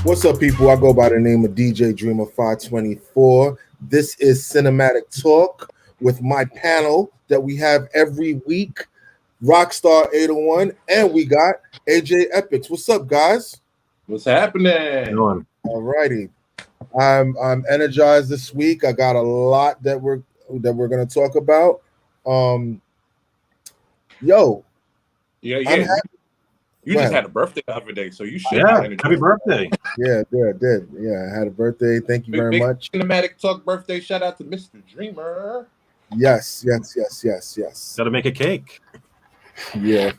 What's up, people? I go by the name of DJ Dreamer 524. This is Cinematic Talk with my panel that we have every week, Rockstar 801, and we got AJ Epics. What's up, guys? What's happening? All righty. I'm energized this week. I got a lot that we're gonna talk about. Yeah. You just had a birthday the other day, so you should. Yeah, happy birthday. Yeah, I did. Yeah, I had a birthday. Thank you very much. Cinematic Talk birthday shout out to Mr. Dreamer. Yes. Got to make a cake. Yeah.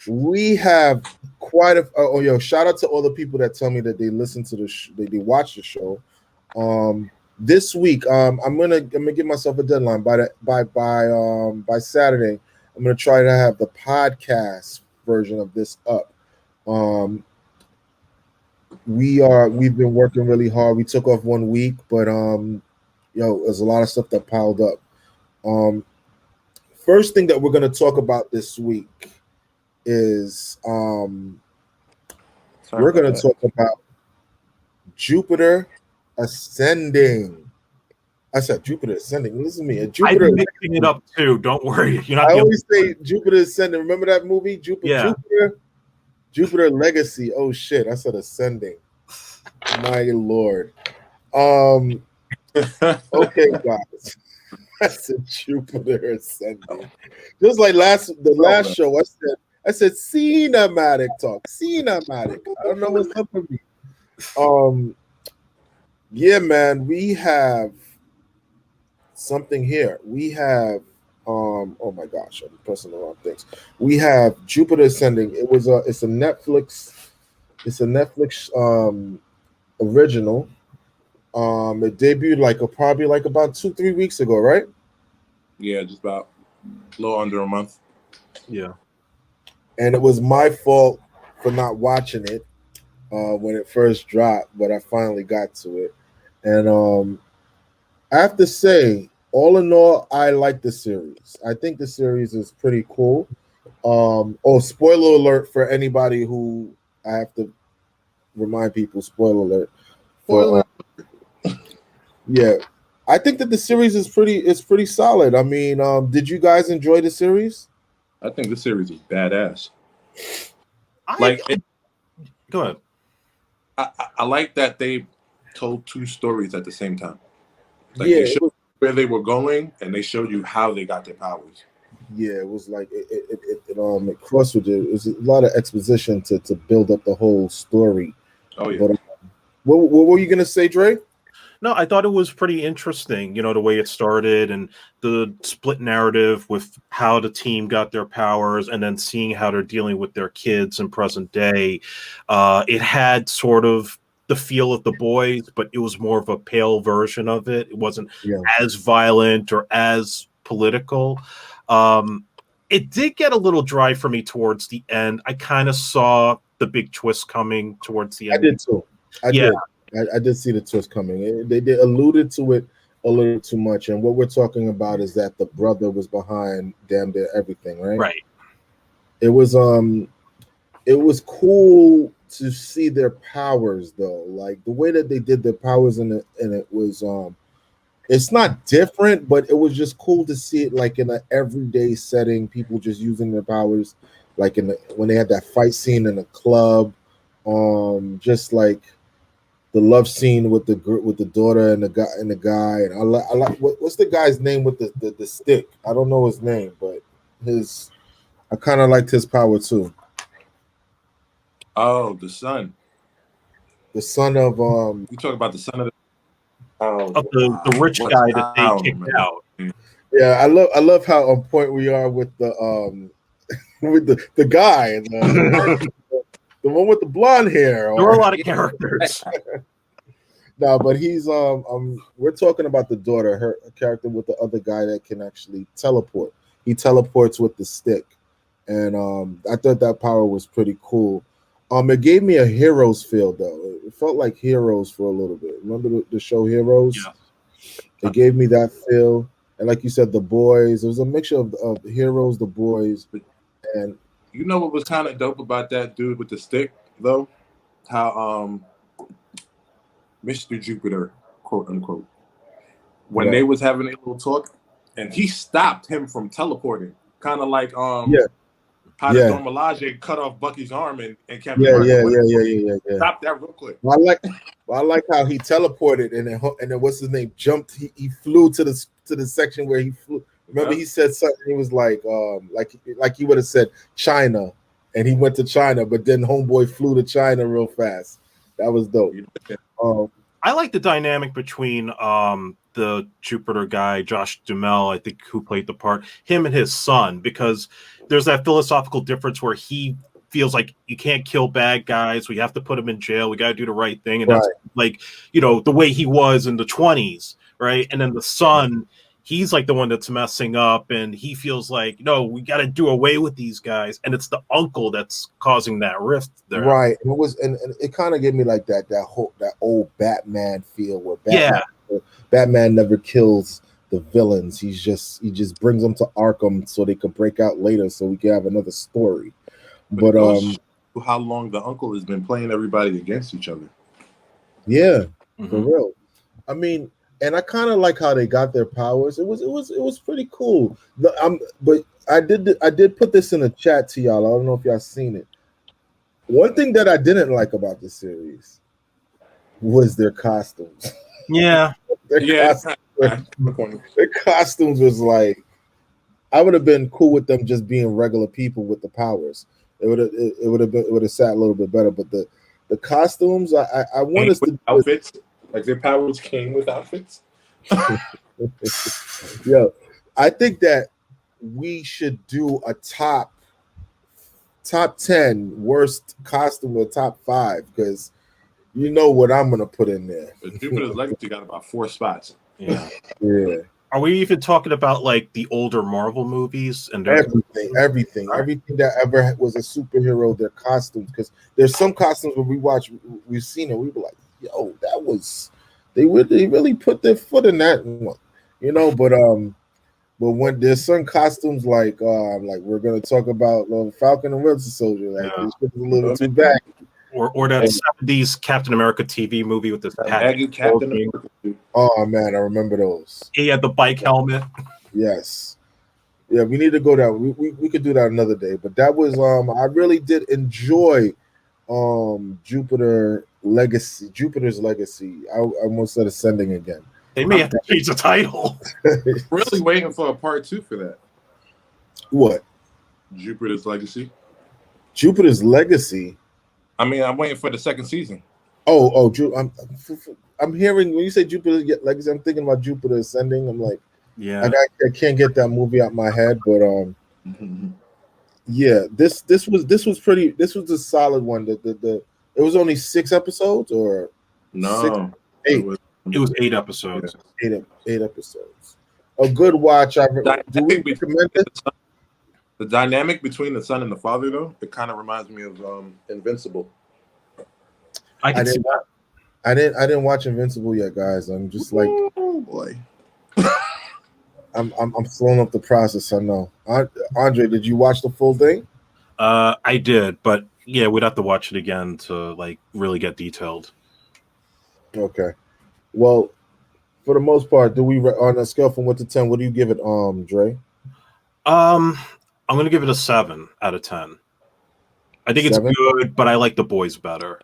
We have quite a shout out to all the people that tell me that they listen to they watch the show. This week, I'm gonna give myself a deadline by Saturday. I'm gonna try to have the podcast version of this up. We've been working really hard. We took off 1 week, but there's a lot of stuff that piled up. First thing that we're gonna talk about this week is we're gonna talk about Jupiter Ascending. I said Jupiter Ascending. Listen to me. Jupiter. I'm mixing it up too. Don't worry. You're not. I always say Jupiter Ascending. Remember that movie? Jupiter Legacy. Oh shit! I said Ascending. My lord. Okay, guys. I said Jupiter Ascending. Just like the last show, I said cinematic talk. Cinematic. I don't know what's up with me. Yeah, man. We have something here. We have oh my gosh, I'm pressing the wrong things. We have Jupiter Ascending. It's a Netflix original. It debuted probably about 2-3 weeks ago, right? Yeah, just about a little under a month. Yeah. And it was my fault for not watching it when it first dropped, but I finally got to it. And I have to say, all in all, I like the series. I think the series is pretty cool. Spoiler alert for anybody who I have to remind people, spoiler alert. Yeah. I think that the series is pretty solid. I mean, did you guys enjoy the series? I think the series is badass. Go ahead. I like that they told two stories at the same time. They showed where they were going, and they showed you how they got their powers. Yeah, it was like it crossed with it. It was a lot of exposition to build up the whole story. Oh yeah. But, what were you gonna say, Dre? No, I thought it was pretty interesting, the way it started and the split narrative with how the team got their powers and then seeing how they're dealing with their kids in present day. It had sort of the feel of The Boys, but it was more of a pale version of it. It wasn't as violent or as political. It did get a little dry for me towards the end. I kind of saw the big twist coming towards the end. I did too. I did see the twist coming. They alluded to it a little too much. And what we're talking about is that the brother was behind damn near everything, right? Right. It was cool to see their powers though. Like the way that they did their powers in it was it's not different, but it was just cool to see it like in an everyday setting, people just using their powers, like when they had that fight scene in a club, just like the love scene with the daughter and the guy, and I like what's the guy's name with the stick? I don't know his name, but I kind of liked his power too. Oh, the son. The son of You talk about the son of the rich guy that they kicked out. Yeah, I love how on point we are with the with the guy and the one with the blonde hair. There were a lot of characters. No, but he's we're talking about the daughter, her character with the other guy that can actually teleport. He teleports with the stick, and I thought that power was pretty cool. It gave me a Heroes feel though. It felt like Heroes for a little bit. Remember the show Heroes? Yeah. It gave me that feel, and like you said, The Boys. It was a mixture of Heroes, The Boys, and you know what was kind of dope about that dude with the stick? though how Mr. Jupiter, quote unquote, when they was having a little talk, and he stopped him from teleporting, kind of like how the Dora Milaje cut off Bucky's arm and Captain America stopped that real quick. I like how he teleported and then what's his name jumped. He flew to the section where he flew. Remember he said something. He was like he would have said China, and he went to China, but then homeboy flew to China real fast. That was dope. I like the dynamic between the Jupiter guy, Josh Duhamel, I think, who played the part, him and his son, because there's that philosophical difference where he feels like you can't kill bad guys. We have to put them in jail. We got to do the right thing. And that's like, the way he was in the 20s, right? And then the son, he's like the one that's messing up, and he feels like, no, we got to do away with these guys. And it's the uncle that's causing that rift there. Right. And it was, and it kind of gave me like that old Batman feel where Batman never kills the villains. He just brings them to Arkham so they can break out later, so we can have another story. But how long the uncle has been playing everybody against each other. Yeah, for real. I mean, and I kind of like how they got their powers. It was pretty cool. But I did put this in the chat to y'all. I don't know if y'all seen it. One thing that I didn't like about the series was their costumes. Yeah. Their costumes was like, I would have been cool with them just being regular people with the powers. It would have sat a little bit better. But the costumes, I want us to outfits. Like their powers came with outfits. Yeah, I think that we should do a top 10 worst costume or top 5, because you know what I'm gonna put in there. Jupiter's Legacy got about 4 spots. Yeah. Yeah. Are we even talking about like the older Marvel movies and everything that ever was a superhero, their costumes? Because there's some costumes when we've seen it, we were like, yo, that was they really put their foot in that one, but when there's some costumes like we're gonna talk about Falcon and Winter Soldier, this is a little too bad. Or that 70s Captain America TV movie with this Captain America. Oh man, I remember those. He had the bike helmet. Yes. Yeah, we need to go down. We could do that another day. But that was I really did enjoy Jupiter's Legacy. I almost said Ascending again. They may have to change the title. Really waiting for a part 2 for that. What? Jupiter's Legacy. Jupiter's Legacy. I mean, I'm waiting for the second season. I'm hearing when you say Jupiter's Legacy, I'm thinking about Jupiter Ascending. I'm like, yeah, I can't get that movie out my head, but yeah, this was pretty. This was a solid one. It was only 6 episodes, or no, 8. It was 8 episodes. 8 episodes. A good watch. Do we recommend it? The dynamic between the son and the father, though, it kind of reminds me of Invincible. I can see that. I didn't watch Invincible yet, guys. I'm just like, oh boy. I'm slowing up the process. I know. Andre, did you watch the full thing? I did, but yeah, we'd have to watch it again to like really get detailed. Okay. Well, for the most part, do we on a scale from 1 to 10? What do you give it, Dre? I'm going to give it a 7 out of 10. I think 7? It's good, but I like The Boys better.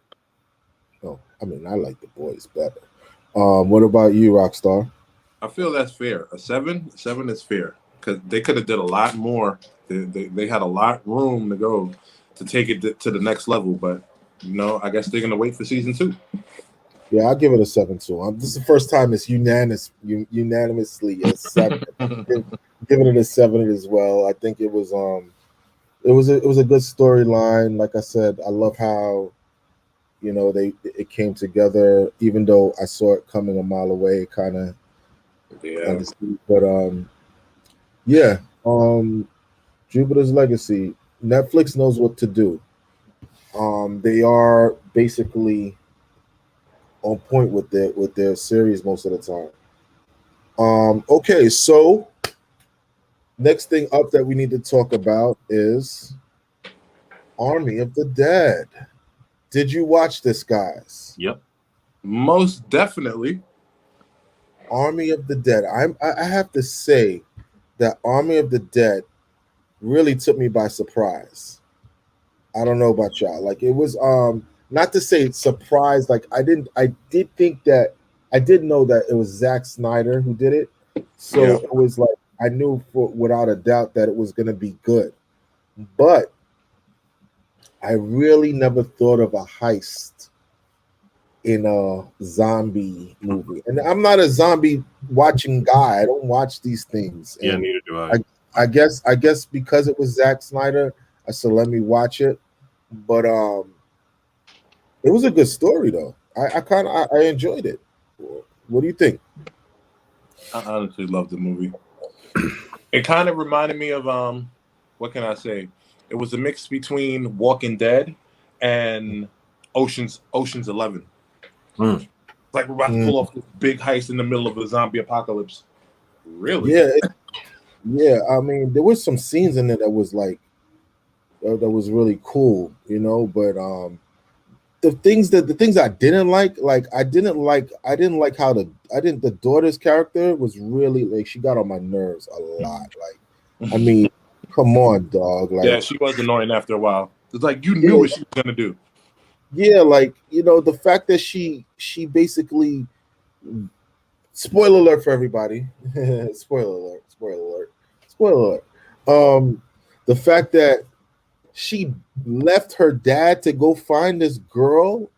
Oh, I mean, I like The Boys better. What about you, Rockstar? I feel that's fair. A 7 is fair, because they could have did a lot more. They had a lot room to go to take it to the next level, but I guess they're going to wait for season 2. Yeah, I'll give it a 7 too. This is the first time it's unanimously a 7. Giving it a 7 as well. I think it was a good storyline. Like I said, I love how it came together, even though I saw it coming a mile away, kind of. Yeah. But Jupiter's Legacy. Netflix knows what to do. They are basically on point with their series most of the time. Okay, so next thing up that we need to talk about is Army of the Dead. Did you watch this, guys? Yep. Most definitely. Army of the Dead. I have to say that Army of the Dead really took me by surprise. I don't know about y'all. Like it was not to say surprise. Like I did think that I did know that it was Zack Snyder who did it. So Yeah. it was like I knew without a doubt that it was gonna be good. But I really never thought of a heist in a zombie movie. And I'm not a zombie watching guy. I don't watch these things. Yeah, And neither do I. I guess because it was Zack Snyder, I said let me watch it. But it was a good story though. I enjoyed it. What do you think? I honestly love the movie. It kind of reminded me of what can I say? It was a mix between Walking Dead and Ocean's 11. Mm. Like we're about to pull off this big heist in the middle of a zombie apocalypse. Really? Yeah, yeah. I mean, there was some scenes in it that was like that was really cool, you know. But the things I didn't like I didn't like how the daughter's character was really like she got on my nerves a lot. Like, I mean, come on, dog. Like, yeah, she was annoying after a while. It's like you knew what she was gonna do. Yeah, like you know, the fact that she basically spoiler alert for everybody. Spoiler alert. The fact that she left her dad to go find this girl,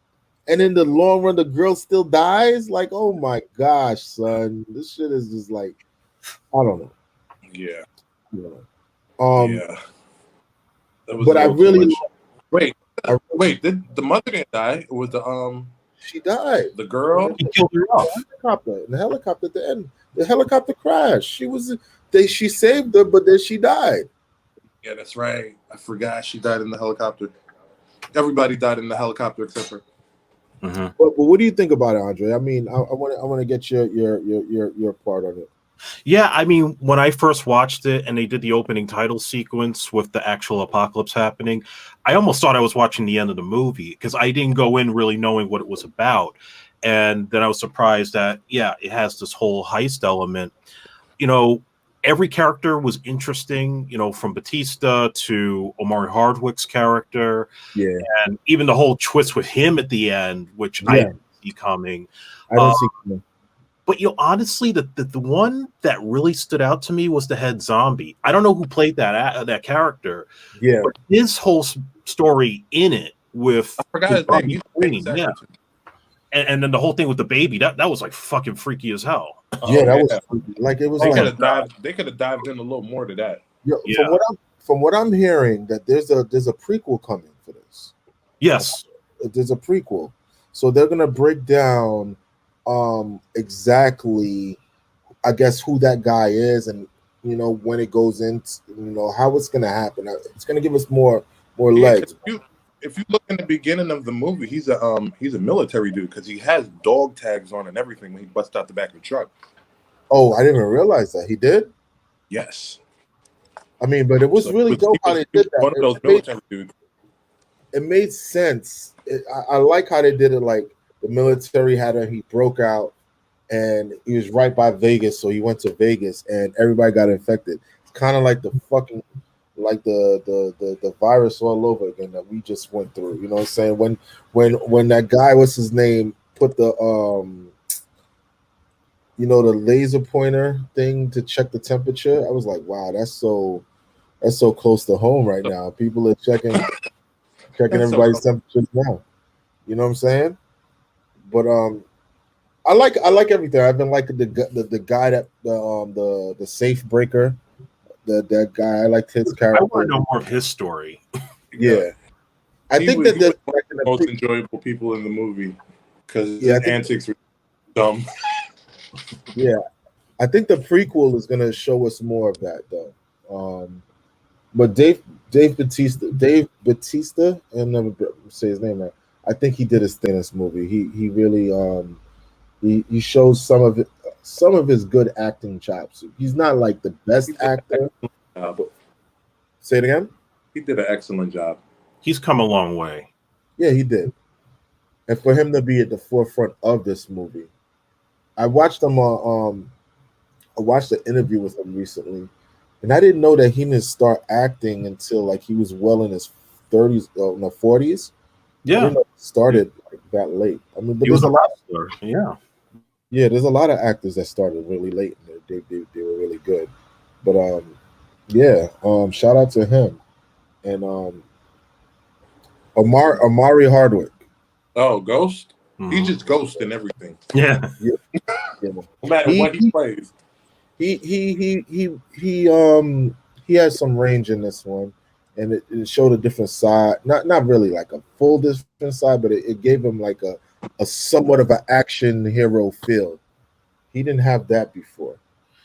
and in the long run, the girl still dies. Like, oh my gosh, son, this shit is just like, I don't know. Yeah. Yeah. That was but I really wait. Did the mother didn't die? It was the She died. The girl. He killed her off. The helicopter at the end. The helicopter crashed. She saved her, but then she died. Yeah, that's right. I forgot she died in the helicopter. Everybody died in the helicopter except for. Mm-hmm. But what do you think about it, Andre? I mean, I want to get your part on it. Yeah, I mean, when I first watched it and they did the opening title sequence with the actual apocalypse happening, I almost thought I was watching the end of the movie because I didn't go in really knowing what it was about. And then I was surprised that, yeah, it has this whole heist element. You know, every character was interesting, you know, from Batista to Omari Hardwick's character. Yeah. And even the whole twist with him at the end, which I didn't see coming. I didn't see coming. But you know, honestly, the one that really stood out to me was the head zombie. I don't know who played that character. Yeah, but his whole story in it with I forgot his name. Yeah, and then the whole thing with the baby that was like fucking freaky as hell. Yeah, that was freaky. Like it was. They could have dived in a little more to that. Yeah. From what I'm hearing, that there's a prequel coming for this. Yes, there's a prequel, so they're gonna break down exactly I guess who that guy is and you know when it goes into you know how it's gonna happen. It's gonna give us more legs. If you look in the beginning of the movie, he's a military dude because he has dog tags on and everything when he busts out the back of the truck. Oh, I didn't even realize that he did. Yes, I mean, but it was really dope how they did that. One of those military dudes. It made sense. I like how they did it. Like the military he broke out, and he was right by Vegas, so he went to Vegas, and everybody got infected. It's kind of like the fucking like the virus all over again that we just went through. You know what I'm saying? When that guy, what's his name, put the you know the laser pointer thing to check the temperature, I was like, wow, that's so close to home right now. People are checking everybody's temperatures now. You know what I'm saying? But I like everything. I've been liking the guy that the safe breaker, that guy. I liked his character. I want to know more of his story. Yeah, I think that there's one of the most enjoyable people in the movie because his antics were dumb. Yeah, I think the prequel is gonna show us more of that though. But Dave Bautista, I'll never say his name right. I think he did his thing in this movie. He really he shows some of his good acting chops. He's not like the best actor. Say it again. He did an excellent job. He's come a long way. Yeah, he did. and for him to be at the forefront of this movie. I watched him. I watched an interview with him recently, and I didn't know that he didn't start acting until like he was well in his 30s, no 40s. I Yeah, didn't know it started like that late. I mean, but he was there's a a lot. wrestler. Yeah. Yeah, there's a lot of actors that started really late. And they were really good. But yeah, shout out to him and Amari Hardwick. Oh, Ghost. He's Mhm. just Ghost in everything, Yeah. Yeah, yeah. no matter He what he plays. he has some range in this one, and it showed a different side. Not really like a full different side, but it gave him like a somewhat of an action hero feel. He didn't have that before.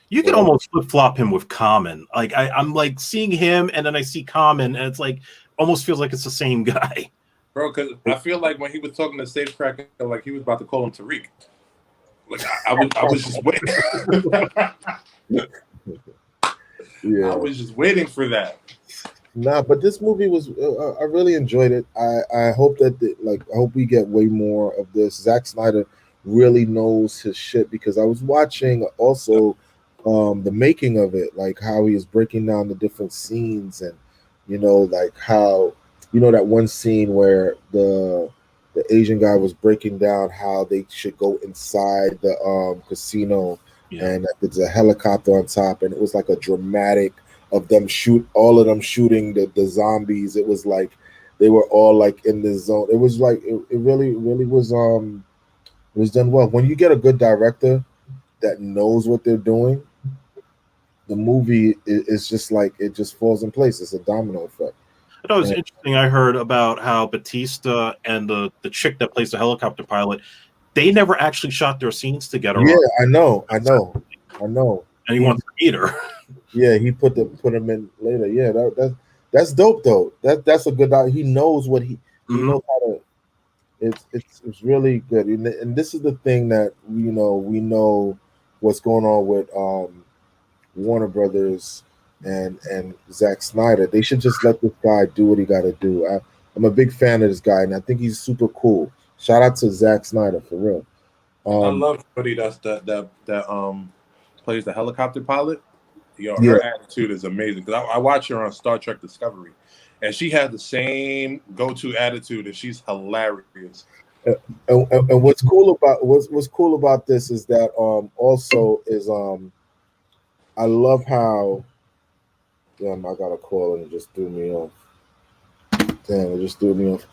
You But can almost flip flop him with Common. Like I'm like seeing him, and then I see Common, and it's like almost feels like it's the same guy. Bro, because I feel like when he was talking to Safecracker, like he was about to call him Tariq. Like I was just waiting. yeah, I was just waiting for that. nah. But this movie was I really enjoyed it. I hope that I hope we get way more of this. Zack Snyder really knows his shit because I was watching also the making of it, like how he is breaking down the different scenes and like how that one scene where the Asian guy was breaking down how they should go inside the casino Yeah. and there's a helicopter on top and it was like a dramatic of them all of them shooting the zombies. It was like they were all like in this zone. It was like it really was done well. When you get a good director that knows what they're doing, the movie is just like it just falls in place. It's a domino effect. I thought it was And interesting. I heard about how Batista and the chick that plays the helicopter pilot, they never actually shot their scenes together. yeah, On, I know. and he wants to meet her. Yeah, he put him in later. Yeah, that's dope though. That's a good. He knows what he knows how to. It's really good, and this is the thing that we know what's going on with Warner Brothers and Zack Snyder. They should just let this guy do what he got to do. I'm a big fan of this guy, and I think he's super cool. Shout out to Zack Snyder for real. I love somebody that plays the helicopter pilot. Yeah. Her attitude is amazing because I watch her on Star Trek Discovery, and she has the same go-to attitude, and she's hilarious. And what's cool about this is that also is I love how I got a call and it just threw me off. Damn, it just threw me off.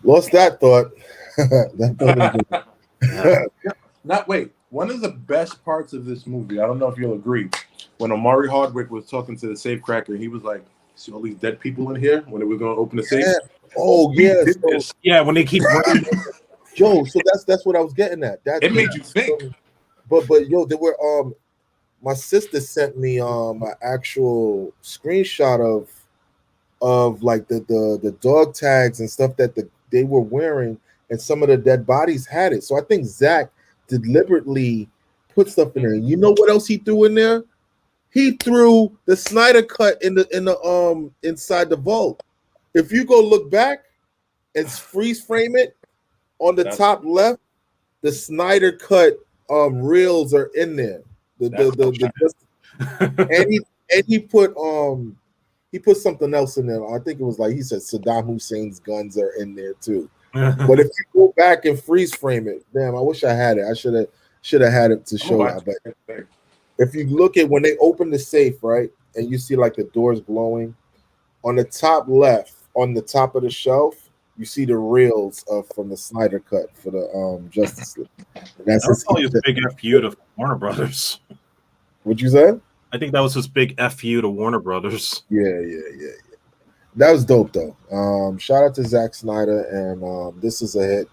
Lost that thought. Wait. One of the best parts of this movie, I don't know if you'll agree, when Amari Hardwick was talking to the safecracker, he was like, "See all these dead people in here?" When they were going to open the safe. Yeah. Oh yeah. Yeah, when they keep running. Yo, so that's what I was getting at. It made you think. But yo, there were my sister sent me an actual screenshot of like the dog tags and stuff that they were wearing, and some of the dead bodies had it. So I think Zach deliberately put stuff in there. You know what else he threw in there? He threw the Snyder cut in the inside the vault. If you go look back and freeze frame it on the top left, the Snyder cut reels are in there. And he put something else in there. I think it was like he said Saddam Hussein's guns are in there too. But if you go back and freeze frame it, damn, I wish I had it. I should have had it to show you. But if you look at when they open the safe, right, and you see like the doors glowing, on the top left, on the top of the shelf, you see the reels from the Snyder cut for the Justice League. That's probably his big FU to Warner Brothers. What you said? I think that was his big FU to Warner Brothers. Yeah. That was dope though. Shout out to Zack Snyder, and this is a hit.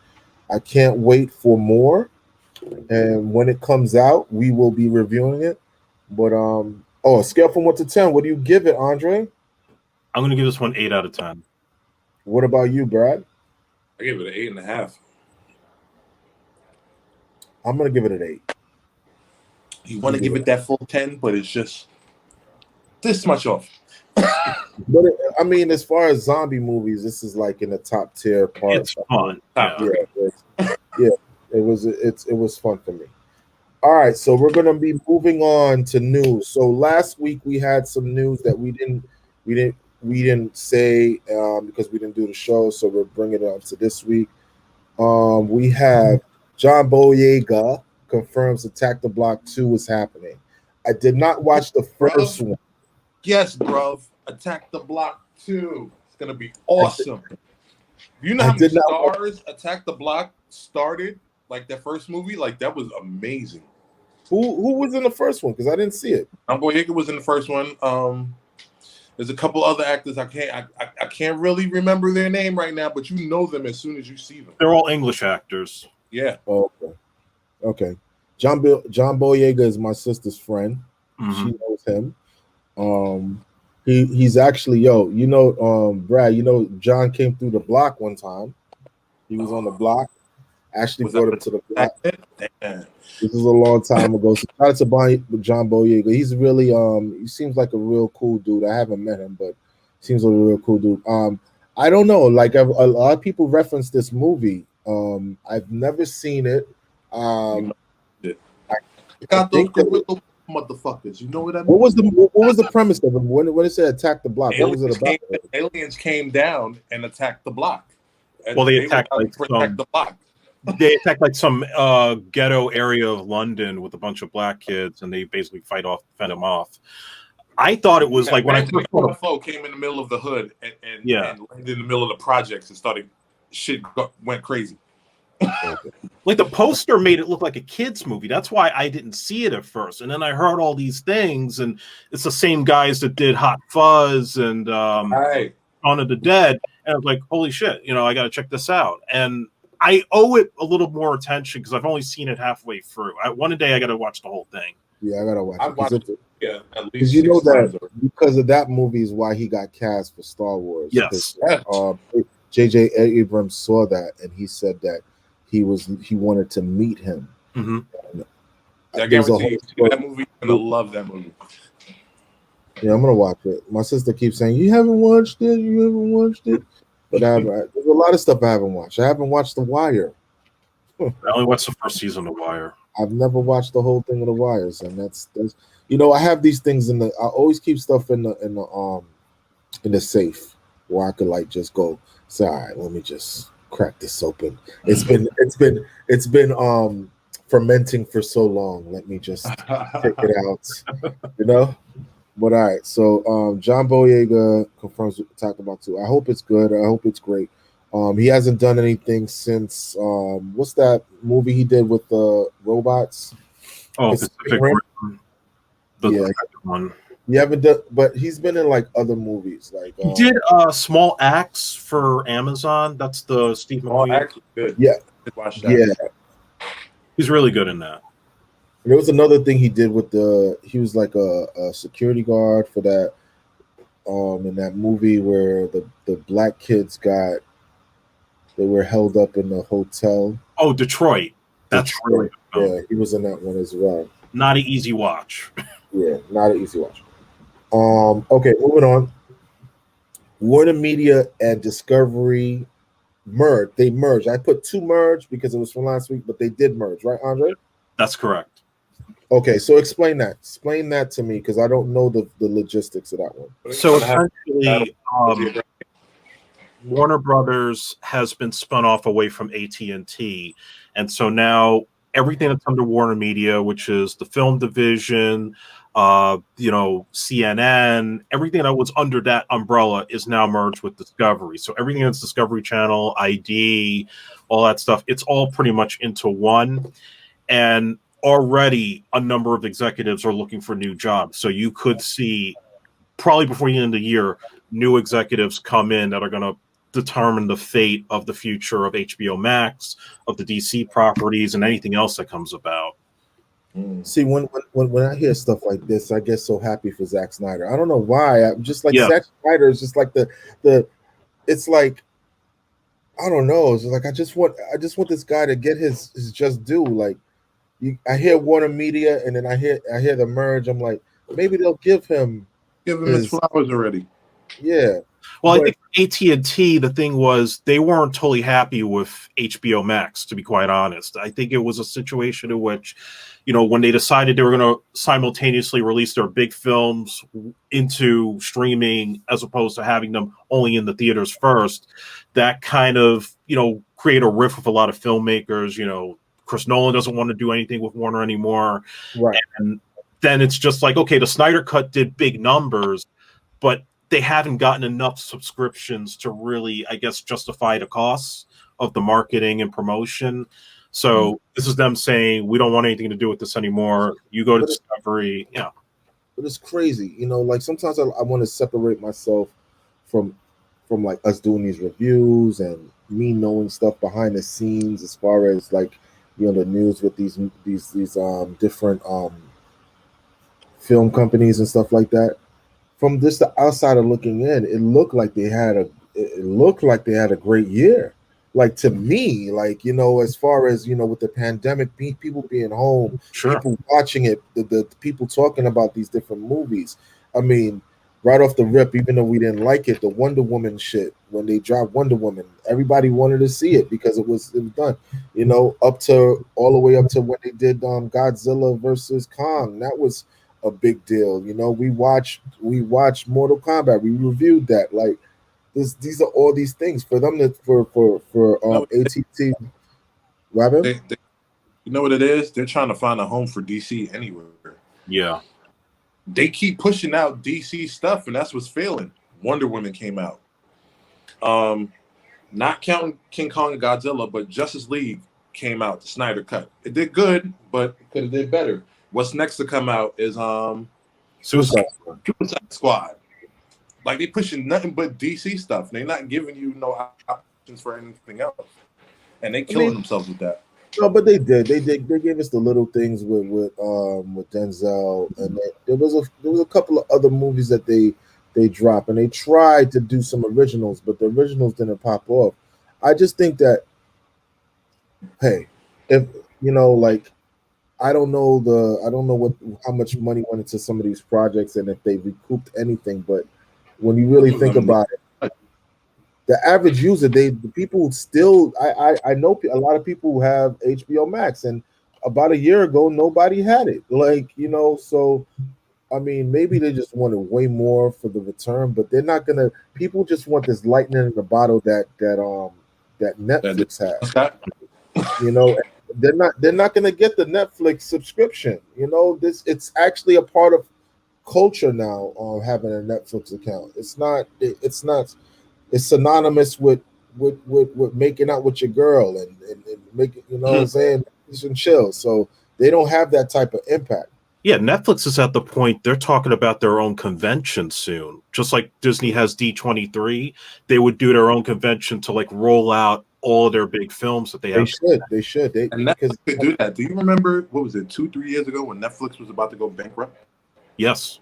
I can't wait for more. And when it comes out, we will be reviewing it. But a scale from 1 to 10, what do you give it, Andre? I'm gonna give this one 8 out of 10. What about you, Brad? I give it an 8.5. I'm gonna give it an 8. You want to give it that full 10, but it's just this much off. But I mean, as far as zombie movies, this is like in the top tier part. It's fun. Yeah, it was fun for me. All right, so we're gonna be moving on to news. So last week we had some news that we didn't say because we didn't do the show. So we're bringing it up to this week. We have John Boyega confirms Attack the Block 2 is happening. I did not watch the first one. Yes, bro. Attack the Block 2. It's gonna be awesome. You know how many stars Attack the Block started? Like that first movie? Like that was amazing. Who was in the first one? Because I didn't see it. Boyega was in the first one. There's a couple other actors I can't really remember their name right now, but you know them as soon as you see them. They're all English actors. Yeah. Oh, okay. John Boyega is my sister's friend. Mm-hmm. She knows him. He's actually Brad. John came through the block one time. He was on the block. Ashley brought him to the block. This is a long time ago. So shout out to John Boyega. He's really he seems like a real cool dude. I haven't met him, but seems like a real cool dude. I don't know. Like a lot of people reference this movie. I've never seen it. Got those motherfuckers. You know what I mean? What was the premise of it? When it said attack the block, what was it about? Aliens came down and attacked the block. Well, they attacked the block. They attacked like some ghetto area of London with a bunch of black kids, and they basically fend them off. I thought it was like when I first saw UFO came in the middle of the hood and landed in the middle of the projects and went crazy. Like the poster made it look like a kid's movie. That's why I didn't see it at first. And then I heard all these things, and it's the same guys that did Hot Fuzz and Dawn of the Dead. And I was like, holy shit, I got to check this out. And I owe it a little more attention because I've only seen it halfway through. One day I got to watch the whole thing. Yeah, I got to watch it. Watched it. Yeah, at least because you know that because of that movie is why he got cast for Star Wars. Yes. J.J. Abrams saw that and he said that he wanted to meet him. Mm-hmm. I guarantee you, that movie, you're gonna love that movie. Yeah, I'm gonna watch it. My sister keeps saying, "You haven't watched it. You haven't watched it." But there's a lot of stuff I haven't watched. I haven't watched The Wire. I only watched the first season of The Wire. I've never watched the whole thing of The Wires, and that's I have these things I always keep stuff in the safe where I could like just go say, all right, let me just crack this open. It's been fermenting for so long. Let me just take it out. But all right, so John Boyega confirms Attack the Block 2. I hope it's good. I hope it's great. He hasn't done anything since what's that movie he did with the robots? Oh, Pacific Rim. The one. You haven't done, but he's been in like other movies. Like he did Small Axe for Amazon. That's the Steve McQueen. Good. Yeah, yeah. He's really good in that. There was another thing he did with he was like a security guard for that in that movie where the black kids they were held up in the hotel. Oh, Detroit. That's really good. Yeah, he was in that one as well. Not an easy watch. Yeah, not an easy watch. Okay, moving on. WarnerMedia and Discovery merged. They merged. I put 2 merged because it was from last week, but they did merge, right, Andre? That's correct. Okay, so explain that. Explain that to me because I don't know the logistics of that one. So essentially, Warner Brothers has been spun off away from AT&T, and so now everything that's under WarnerMedia, which is the film division, CNN, everything that was under that umbrella is now merged with Discovery. So everything that's Discovery Channel, ID, all that stuff, it's all pretty much into one. And already a number of executives are looking for new jobs. So you could see probably before the end of the year, new executives come in that are going to determine the fate of the future of HBO Max, of the DC properties, and anything else that comes about. See, when I hear stuff like this, I get so happy for Zack Snyder. I don't know why. I'm just like Zack Snyder is just like the. It's like I don't know. It's like I just want this guy to get his just due. Like I hear WarnerMedia, and then I hear the merge. I'm like, maybe they'll give him Give him his flowers already. Yeah. Well, I think AT&T, the thing was they weren't totally happy with HBO Max, to be quite honest. I think it was a situation in which, when they decided they were going to simultaneously release their big films into streaming as opposed to having them only in the theaters first, that kind of, create a rift with a lot of filmmakers. Chris Nolan doesn't want to do anything with Warner anymore. Right. And then it's just like, okay, the Snyder Cut did big numbers, but they haven't gotten enough subscriptions to really, I guess, justify the costs of the marketing and promotion. So this is them saying, we don't want anything to do with this anymore. You go to Discovery. Yeah. But it's crazy. Like sometimes I want to separate myself from like us doing these reviews and me knowing stuff behind the scenes as far as like, the news with these different film companies and stuff like that. From just the outsider looking in, it looked like they had a great year. Like to me, like as far as with the pandemic, people being home, Sure. people watching it, the people talking about these different movies. I mean, right off the rip, even though we didn't like it, the Wonder Woman shit, when they dropped Wonder Woman, everybody wanted to see it because it was done. Up to all the way up to when they did Godzilla versus Kong. That was a big deal. We watched Mortal Kombat. We reviewed that. Like these are all these things for them to for AT&T. Robin? You know what it is? They're trying to find a home for DC anywhere. Yeah. They keep pushing out DC stuff, and that's what's failing. Wonder Woman came out. Not counting King Kong and Godzilla, but Justice League came out, the Snyder Cut. It did good, but it could have did better. What's next to come out is Suicide Squad. Like they pushing nothing but DC stuff. They're not giving you no options for anything else, and they killing themselves with that. No, but they did. They gave us the little things with Denzel, and there was a couple of other movies that they dropped, and they tried to do some originals, but the originals didn't pop off. I just think that, hey, if like. I don't know how much money went into some of these projects and if they recouped anything, but when you really think about it, the average user, the people still, I know a lot of people who have HBO Max, and about a year ago nobody had it. Like so I mean, maybe they just wanted way more for the return, but they're not gonna. People just want this lightning in the bottle that Netflix has. They're not going to get the Netflix subscription. It's actually a part of culture now having a Netflix account. It's synonymous with making out with your girl and making, what I'm saying, and chill. So they don't have that type of impact. Yeah, Netflix is at the point they're talking about their own convention soon. Just like Disney has D23, they would do their own convention to like roll out all of their big films that they have. They should. And Netflix could do that. Do you remember, what was it, 2-3 years ago when Netflix was about to go bankrupt? Yes.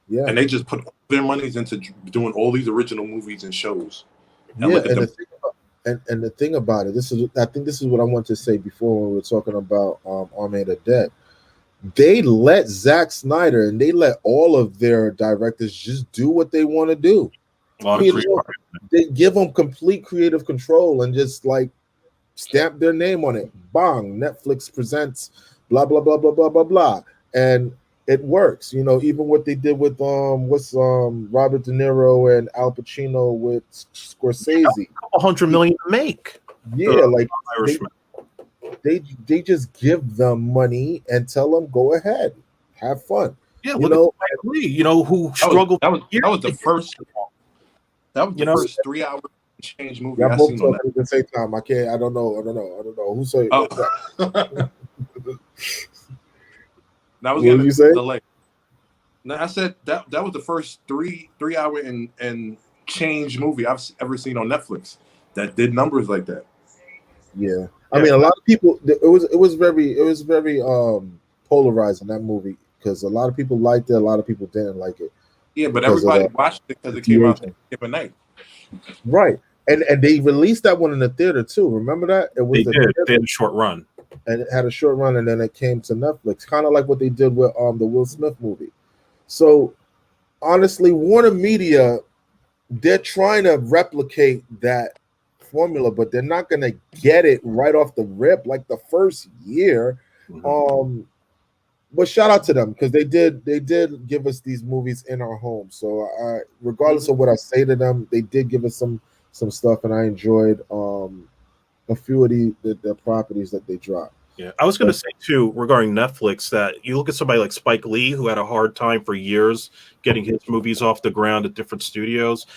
Yeah. And they just put all their monies into doing all these original movies and shows. And the thing about it, I think this is what I want to say before when we were talking about Army of the Dead. They let Zack Snyder and they let all of their directors just do what they want to do. They give them complete creative control and just like stamp their name on it. Bang, Netflix presents blah blah blah blah blah blah blah, and it works. Even what they did with Robert De Niro and Al Pacino with Scorsese. $100 million to make. Yeah, like they just give them money and tell them go ahead, have fun. Yeah, look at Mike Lee, who struggled. That was the first. That was the first 3-hour change movie Y'all I've both seen talking on that. at the same time. I don't know. Who said that? That was what did you say? Delay. No, I said that was the first 3-hour and change movie I've ever seen on Netflix that did numbers like that. Yeah. I mean, a lot of people. It was very polarizing, that movie, because a lot of people liked it, a lot of people didn't like it. Yeah, but everybody watched it because it came out the night. Right, and they released that one in the theater too. Remember that? It was they had a short run, and it had a short run, and then it came to Netflix, kind of like what they did with the Will Smith movie. So, honestly, WarnerMedia, they're trying to replicate that formula, but they're not going to get it right off the rip like the first year. But shout out to them because they did give us these movies in our home. So regardless of what I say to them, they did give us some stuff, and I enjoyed a few of the properties that they dropped. Yeah, I was going to say too regarding Netflix that you look at somebody like Spike Lee, who had a hard time for years getting his movies off the ground at different studios.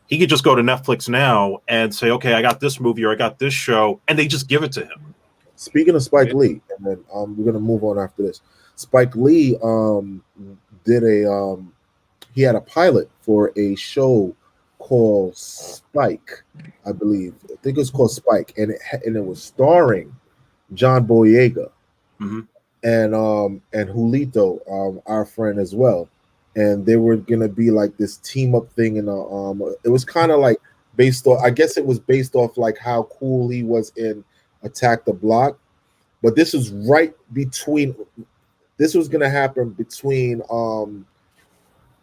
He could just go to Netflix now and say, "Okay, I got this movie or I got this show," and they just give it to him. Speaking of Spike Lee, and then we're gonna move on after this. Spike Lee did he had a pilot for a show called Spike, I believe. I think it was called Spike, and it was starring John Boyega and Julito, our friend as well. And they were gonna be like this team up thing, and it was kind of like based off. I guess it was based off like how cool he was in Attack the Block, but this is right between. This was gonna happen between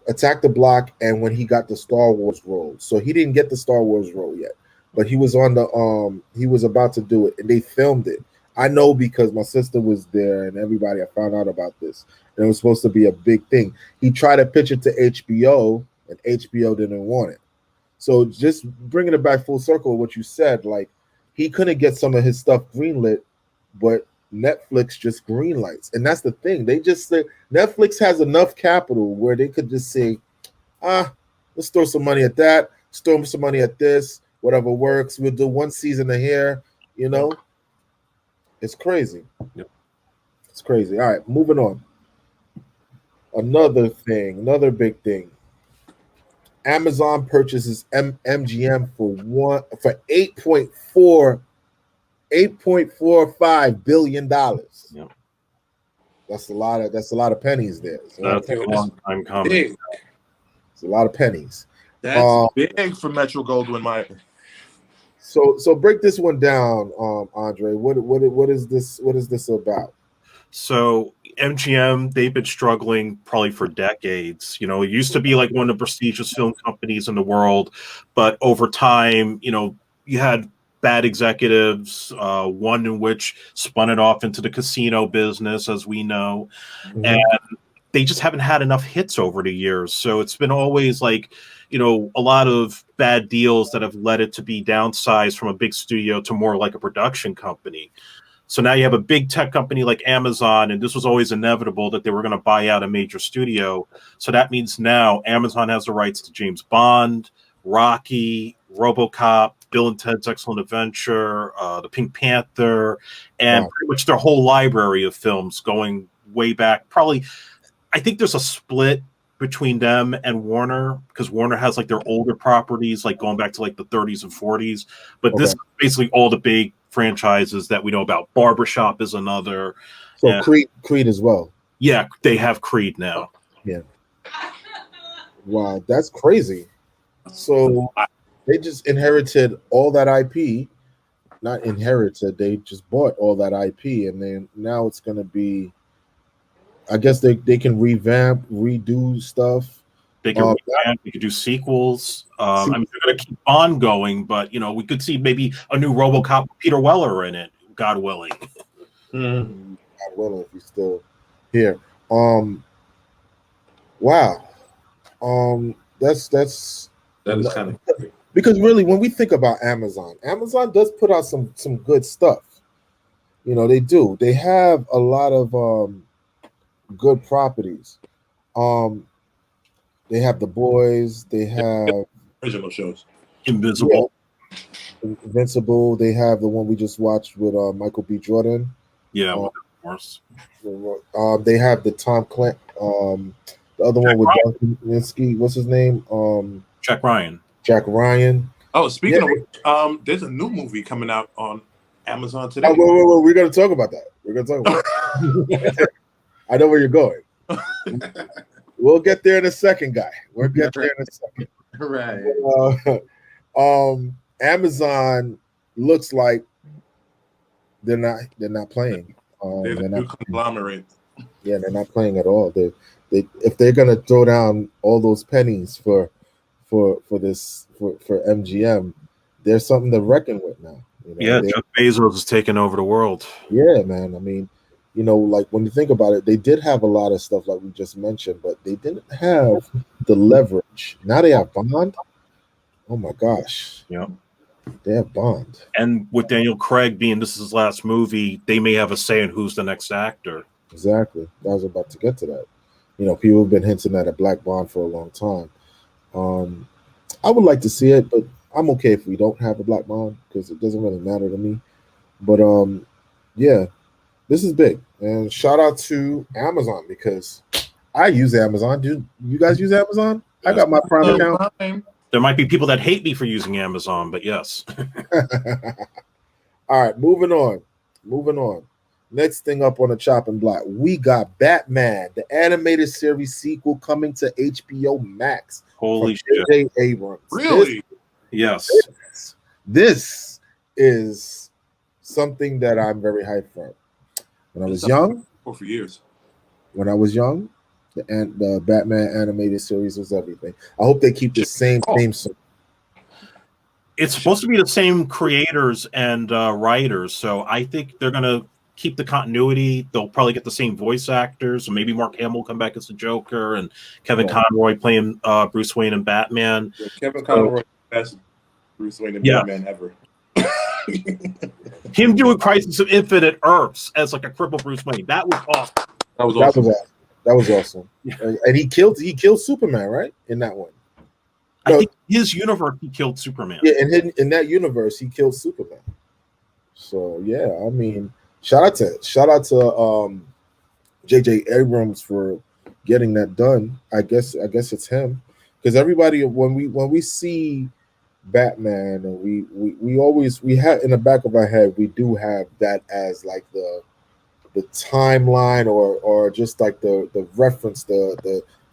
Attack the Block and when he got the Star Wars role. So he didn't get the Star Wars role yet, but he was on the he was about to do it, and they filmed it. I know because my sister was there and everybody. I found out about this, and it was supposed to be a big thing. He tried to pitch it to HBO, and HBO didn't want it. So just bringing it back full circle, what you said, like he couldn't get some of his stuff greenlit, but Netflix just greenlights, and that's the thing. They just say Netflix has enough capital where they could just say, let's throw some money at that, let's throw some money at this, whatever works. We'll do one season a year, you know. It's crazy. Yep. It's crazy. All right, moving on. Another big thing. Amazon purchases MGM for $8.45 billion. Yeah. That's a lot of pennies there. That's a long time coming. It's a lot of pennies. That's big for Metro Goldwyn Mayer. So break this one down, Andre. What is this about? So MGM, they've been struggling probably for decades. You know, it used to be like one of the prestigious film companies in the world, but over time, you know, you had bad executives, one in which spun it off into the casino business, as we know, and they just haven't had enough hits over the years. So it's been always like, you know, a lot of bad deals that have led it to be downsized from a big studio to more like a production company. So now you have a big tech company like Amazon, and this was always inevitable that they were going to buy out a major studio. So that means now Amazon has the rights to James Bond, Rocky, RoboCop, Bill and Ted's Excellent Adventure, the Pink Panther, and pretty much their whole library of films going way back. Probably, I think there's a split between them and Warner because Warner has like their older properties, like going back to like the 30s and 40s. But this is basically all the big franchises that we know about. Barbershop is another. So Creed as well. Yeah, they have Creed now. Yeah. Wow, that's crazy. So they just inherited all that IP. Not inherited, they just bought all that IP, and then now it's going to be, I guess they can revamp, redo stuff. They can revamp, they could do sequels. I mean, they're going to keep on going, but, you know, we could see maybe a new RoboCop with Peter Weller in it, God willing. God willing, if he's still here. Wow. That is kind of because really, when we think about Amazon does put out some good stuff. You know, they do. They have a lot of good properties. They have The Boys. They have original shows. Invincible. Yeah. Invincible. They have the one we just watched with Michael B. Jordan. Yeah, of course. They have the Tom Clancy. The other one with John Krasinski. What's his name? Jack Ryan. Jack Ryan. Oh, speaking of which, there's a new movie coming out on Amazon today. Oh, wait. We're going to talk about that. I know where you're going. We'll get there in a second, guy. We'll get there in a second. Right. Amazon looks like they're not playing. They're the new conglomerate. Yeah, they're not playing at all. if they're gonna throw down all those pennies for MGM, there's something to reckon with now. Yeah, Jeff Bezos is taking over the world. Yeah, man. I mean, like when you think about it, they did have a lot of stuff like we just mentioned, but they didn't have the leverage. Now they have Bond. Oh my gosh. Yeah. They have Bond. And with Daniel Craig being this is his last movie, they may have a say in who's the next actor. Exactly. I was about to get to that. People have been hinting at a Black Bond for a long time. I would like to see it, but I'm okay if we don't have a Black Bond because it doesn't really matter to me. But yeah, this is big. And shout out to Amazon because I use Amazon. Do you guys use Amazon? I got my Prime account. There might be people that hate me for using Amazon, but yes. All right, moving on. Next thing up on the chopping block, we got Batman, the animated series sequel coming to HBO Max. Holy shit. J.J. Abrams. Really? Yes. This is something that I'm very hyped for. When I was young, for years. When I was young, the Batman animated series was everything. I hope they keep the same theme song. It's supposed to be the same creators and writers, so I think they're gonna keep the continuity. They'll probably get the same voice actors, so maybe Mark Hamill will come back as the Joker and Kevin Conroy playing Bruce Wayne and Batman. Yeah, Kevin Conroy, best Bruce Wayne and Batman ever. Him doing Crisis of Infinite Earths as like a crippled Bruce Wayne. That was awesome. That was awesome. Yeah. And he killed Superman, right? In that one. I think his universe he killed Superman. Yeah, and in that universe he killed Superman. So yeah, I mean, shout out to J.J. Abrams for getting that done. I guess it's him because everybody when we see Batman and we have in the back of our head we do have that as like the timeline or just like the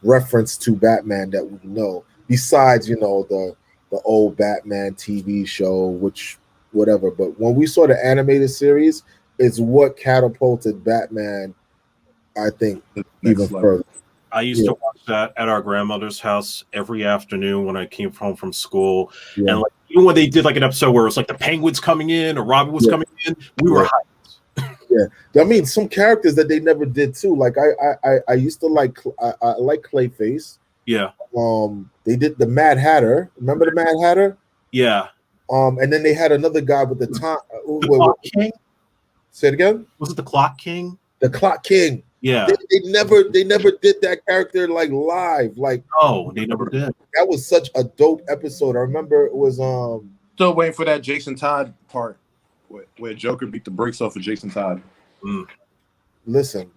reference to Batman that we know. Besides, the old Batman TV show, which whatever. But when we saw the animated series, it's what catapulted Batman, I think, even further. I used to watch that at our grandmother's house every afternoon when I came home from school. Yeah. And like even when they did like an episode where it was like the Penguin's coming in or Robin was coming in, we were hyped. Yeah, I mean some characters that they never did too. Like I used to like I like Clayface. Yeah. They did the Mad Hatter. Remember the Mad Hatter? Yeah. And then they had another guy with the time. Clock King? Say it again. Was it the Clock King? The Clock King. Yeah. They never did that character like live. Like no, they never did. That was such a dope episode. I remember it was still waiting for that Jason Todd part where Joker beat the brakes off of Jason Todd. Listen,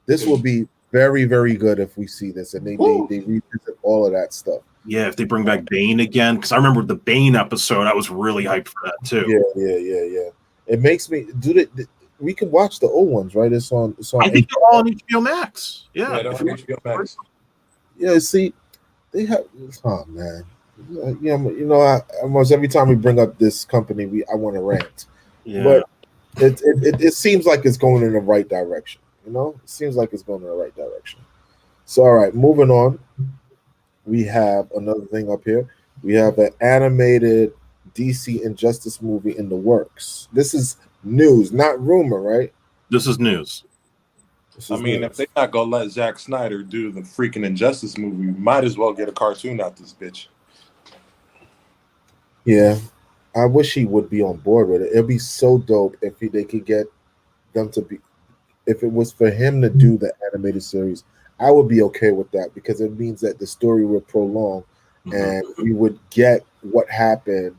this will be very, very good if we see this and they revisit all of that stuff. Yeah, if they bring back Bane again, because I remember the Bane episode, I was really hyped for that too. Yeah. It makes me we can watch the old ones, right? It's on I think they're all on HBO Max. Yeah, they're on HBO Max. Yeah, see, they have man. Almost every time we bring up this company, I want to rant. Yeah. But it seems like it's going in the right direction. It seems like it's going in the right direction. So, all right, moving on. We have another thing up here. We have an animated DC Injustice movie in the works. This is news, not rumor, right? This is news. If they're not going to let Zack Snyder do the freaking Injustice movie, might as well get a cartoon out this bitch. Yeah. I wish he would be on board with it. It'd be so dope if they could get them to be. If it was for him to do the animated series, I would be okay with that because it means that the story would prolong and we would get what happened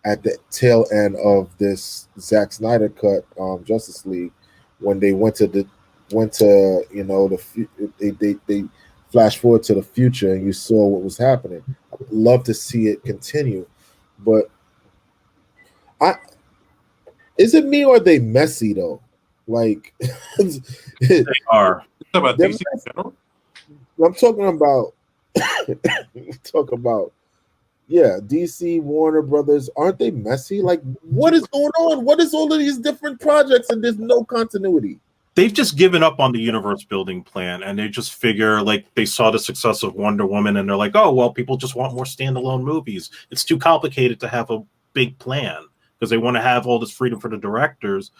at the tail end of this Zack Snyder cut Justice League when they they flash forward to the future and you saw what was happening. I would love to see it continue, but is it me or are they messy though? Like they are. About DC I'm talking about DC, Warner Brothers. Aren't they messy? Like, what is going on? What is all of these different projects and there's no continuity? they've just given up on the universe building plan, and they just figure like they saw the success of Wonder Woman, and they're like, oh well, people just want more standalone movies. It's too complicated to have a big plan because they want to have all this freedom for the directors.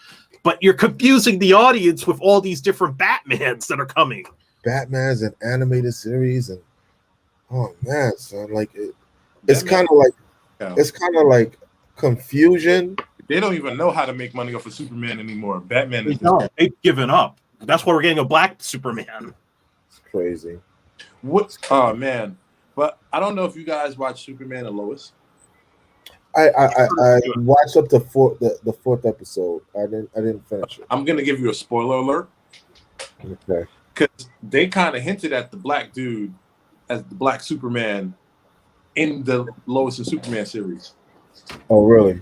But you're confusing the audience with all these different Batmans that are coming. Batman's an animated series, and oh man, son, like it's kind of like confusion. They don't even know how to make money off of Superman anymore. Batman is they've given up. That's why we're getting a black Superman. It's crazy. What? Oh man! But I don't know if you guys watch Superman and Lois. I watched up to the fourth episode. I didn't finish it. I'm gonna give you a spoiler alert. Okay. Because they kind of hinted at the black dude as the black Superman in the Lois and Superman series. Oh really?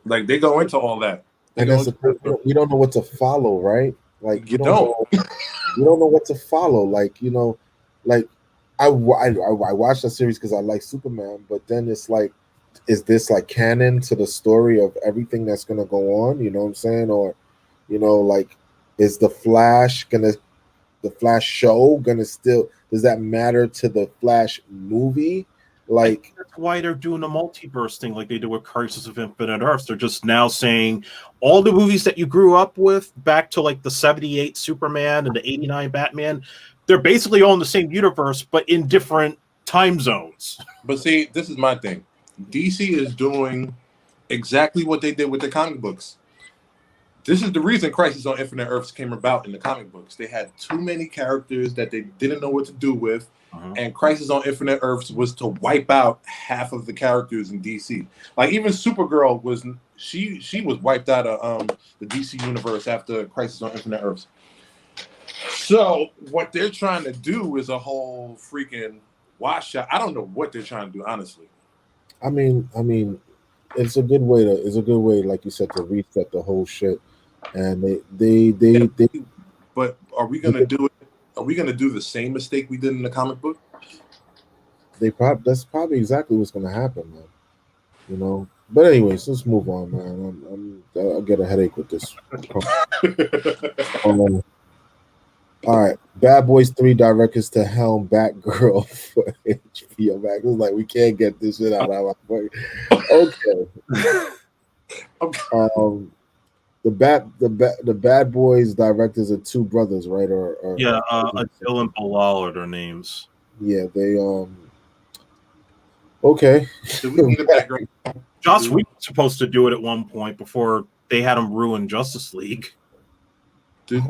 Like they go into all that. And that's you don't know what to follow, right? Like you don't. You don't know what to follow. Like like I watched that series because I like Superman, but then it's like, is this like canon to the story of everything that's gonna go on? You know what I'm saying? Or like, is the Flash show gonna still? Does that matter to the Flash movie? Like that's why they're doing the multiverse thing, like they do with Crisis of Infinite Earths. They're just now saying all the movies that you grew up with, back to like the '78 Superman and the '89 Batman, they're basically all in the same universe, but in different time zones. But see, this is my thing. DC is doing exactly what they did with the comic books. This is the reason Crisis on Infinite Earths came about in the comic books. They had too many characters that they didn't know what to do with, and Crisis on Infinite Earths was to wipe out half of the characters in DC. Like even Supergirl was she was wiped out of the DC universe after Crisis on Infinite Earths. So what they're trying to do is a whole freaking washout. I don't know what they're trying to do, honestly. I mean, it's a good way, like you said, to reset the whole shit. And they But are we gonna do it? Are we gonna do the same mistake we did in the comic book? That's probably exactly what's gonna happen, man. But anyways, let's move on, man. I'll get a headache with this. All right, Bad Boys 3 directors to helm Batgirl for HBO Max. It was like, we can't get this shit out of our okay. The Bad Boys directors are two brothers, right? Or Adil and Bilal are their names. Yeah, they okay. Do we need a Batgirl? Joss Whedon was supposed to do it at one point before they had him ruin Justice League. Do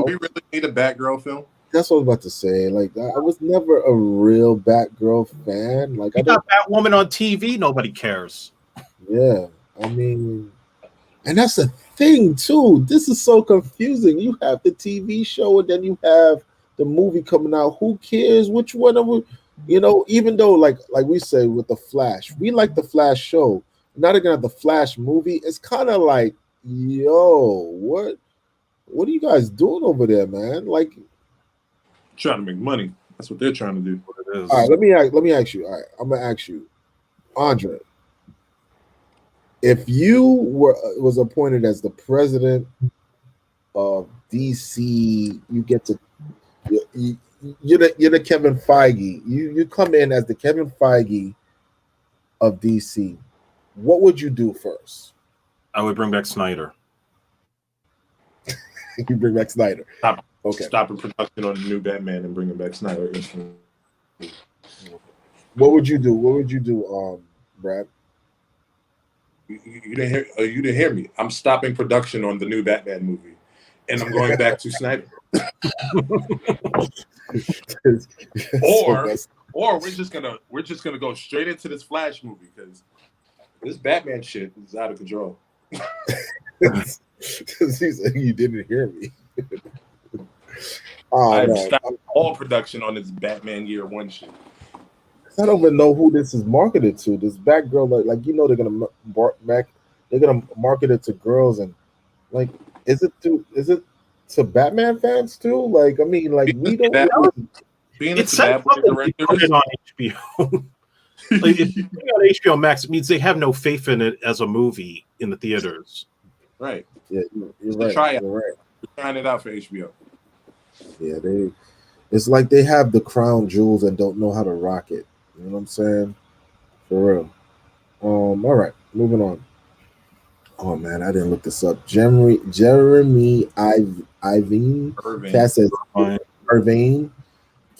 we really need a Batgirl film? That's what I was about to say. Like, I was never a real Batgirl fan. Like, I got Batwoman on TV. Nobody cares. Yeah, I mean, and that's the thing too. This is so confusing. You have the TV show, and then you have the movie coming out. Who cares which one of them? Even though like we say with the Flash, we like the Flash show. Now they're gonna have the Flash movie. It's kind of like, yo, what are you guys doing over there, man? Like, trying to make money. That's what they're trying to do. All right, let me ask you. All right, I'm gonna ask you, Andre. If you was appointed as the president of DC, you get to you're the Kevin Feige. You come in as the Kevin Feige of DC. What would you do first? I would bring back Snyder. You bring back Snyder. Stopping production on the new Batman and bringing back Snyder. What would you do? Brad? You didn't hear me. I'm stopping production on the new Batman movie, and I'm going back to Snyder. or we're just gonna go straight into this Flash movie because this Batman shit is out of control. You didn't hear me. I'm stopping all production on this Batman Year One shit. I don't even know who this is marketed to. This Batgirl, they're gonna market it to girls, and like, is it to Batman fans too? Like, I mean, like, we don't. It's set up on HBO. Like, if you on HBO Max, it means they have no faith in it as a movie in the theaters. Right. Yeah, you're right. You're right. trying it out for HBO. Yeah, it's like they have the crown jewels and don't know how to rock it. You know what I'm saying? For real. All right, moving on. Oh man, I didn't look this up. Jeremy Irvine Irvine. cast as Irvine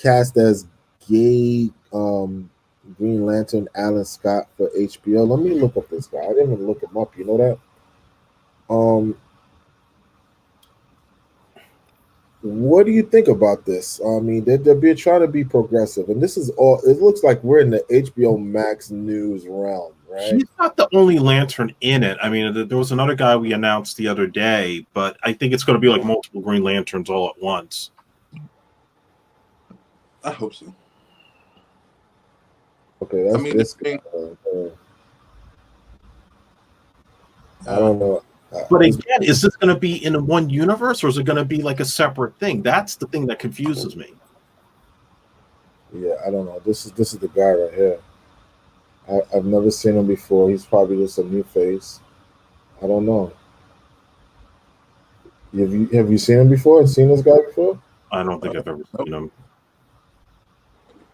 cast as gay Green Lantern Alan Scott for HBO. Let me look up this guy. I didn't even look him up. You know that? What do you think about this? I mean, they're trying to be progressive, and this is all. It looks like we're in the HBO Max news realm, right? He's not the only Lantern in it. I mean, there was another guy we announced the other day, but I think it's going to be like multiple Green Lanterns all at once. I hope so. Okay, that's good. I don't know. But again, is this going to be in one universe, or is it going to be like a separate thing? That's the thing that confuses me. Yeah, I don't know. This is the guy right here. I've never seen him before. He's probably just a new face. I don't know. Have you seen him before? Seen this guy before? I don't think I've ever seen him.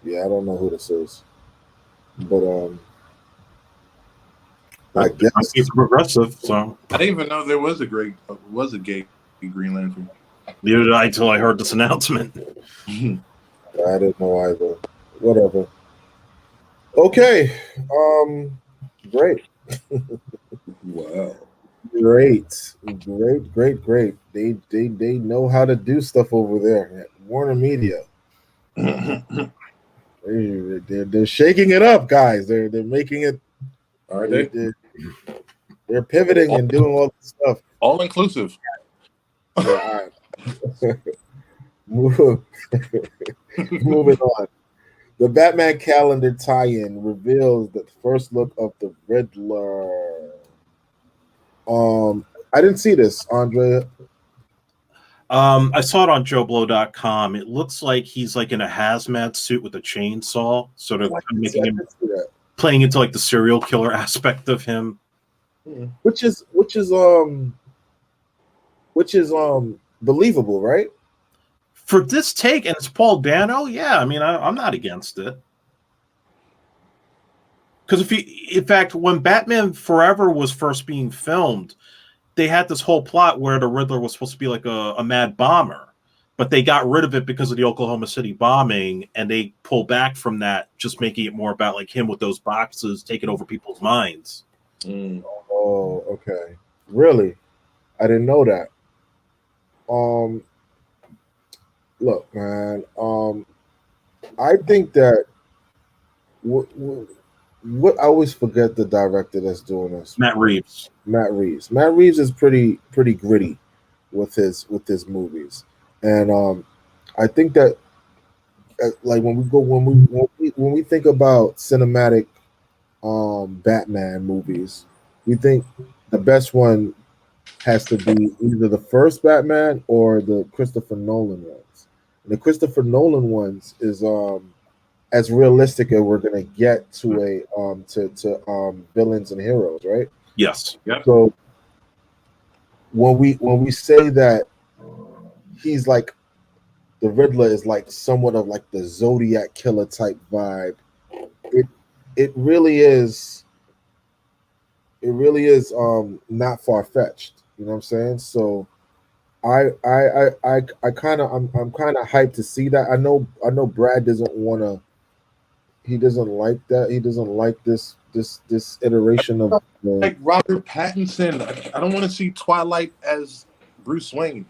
Yeah, I don't know who this is, but I guess it's progressive. So I didn't even know there was a gay Green Lantern. Neither did I until I heard this announcement. I didn't know either. Whatever. Okay. Great. Wow. Great. They know how to do stuff over there at WarnerMedia. They're shaking it up, guys. They're making it. Are they? They're pivoting and doing all this stuff. All inclusive. Yeah, all right. Moving on. The Batman calendar tie-in reveals the first look of the Riddler. I didn't see this, Andrea. I saw it on JoeBlow.com. It looks like he's like in a hazmat suit with a chainsaw, sort of making him playing into like the serial killer aspect of him, which is believable, right? For this take, and it's Paul Dano. Yeah, I mean, I'm not against it. Because in fact, when Batman Forever was first being filmed, they had this whole plot where the Riddler was supposed to be like a mad bomber, but they got rid of it because of the Oklahoma City bombing, and they pulled back from that, just making it more about like him with those boxes taking over people's minds. Oh, okay. Really? I didn't know that. Look, man. I think that what I always forget the director that's doing this. Matt Reeves. Matt Reeves is pretty gritty with his movies, and I think that like when we think about cinematic Batman movies, we think the best one has to be either the first Batman or the Christopher Nolan ones. And the Christopher Nolan ones is as realistic as we're gonna get to a villains and heroes, right? Yes. Yep. So when we say that he's like the Riddler is like somewhat of like the Zodiac killer type vibe, it really is not far fetched. You know what I'm saying? So I'm kind of hyped to see that. I know Brad doesn't want to. He doesn't like that. He doesn't like this iteration of like Robert Pattinson. I don't want to see Twilight as Bruce Wayne.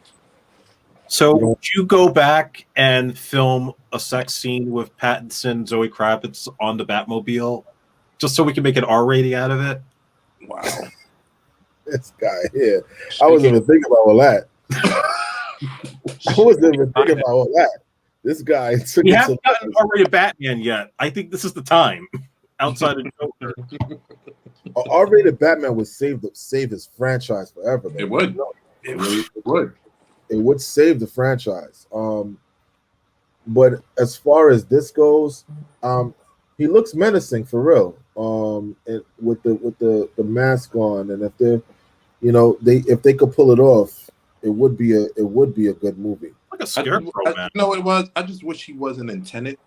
So would you go back and film a sex scene with Pattinson, Zoe Kravitz on the Batmobile, just so we can make an R rating out of it? Wow. This guy here. I wasn't even thinking about all that. I wasn't even thinking about all that. This guy. We haven't gotten an R-rated Batman yet. I think this is the time. Outside of Joker, an R-rated Batman would save his franchise forever. It would. It really would. It would save the franchise. But as far as this goes, he looks menacing for real. And with the mask on, and if they if they could pull it off, it would be a good movie. Like a scarecrow, man. You know what it was? I just wish he wasn't in Tenet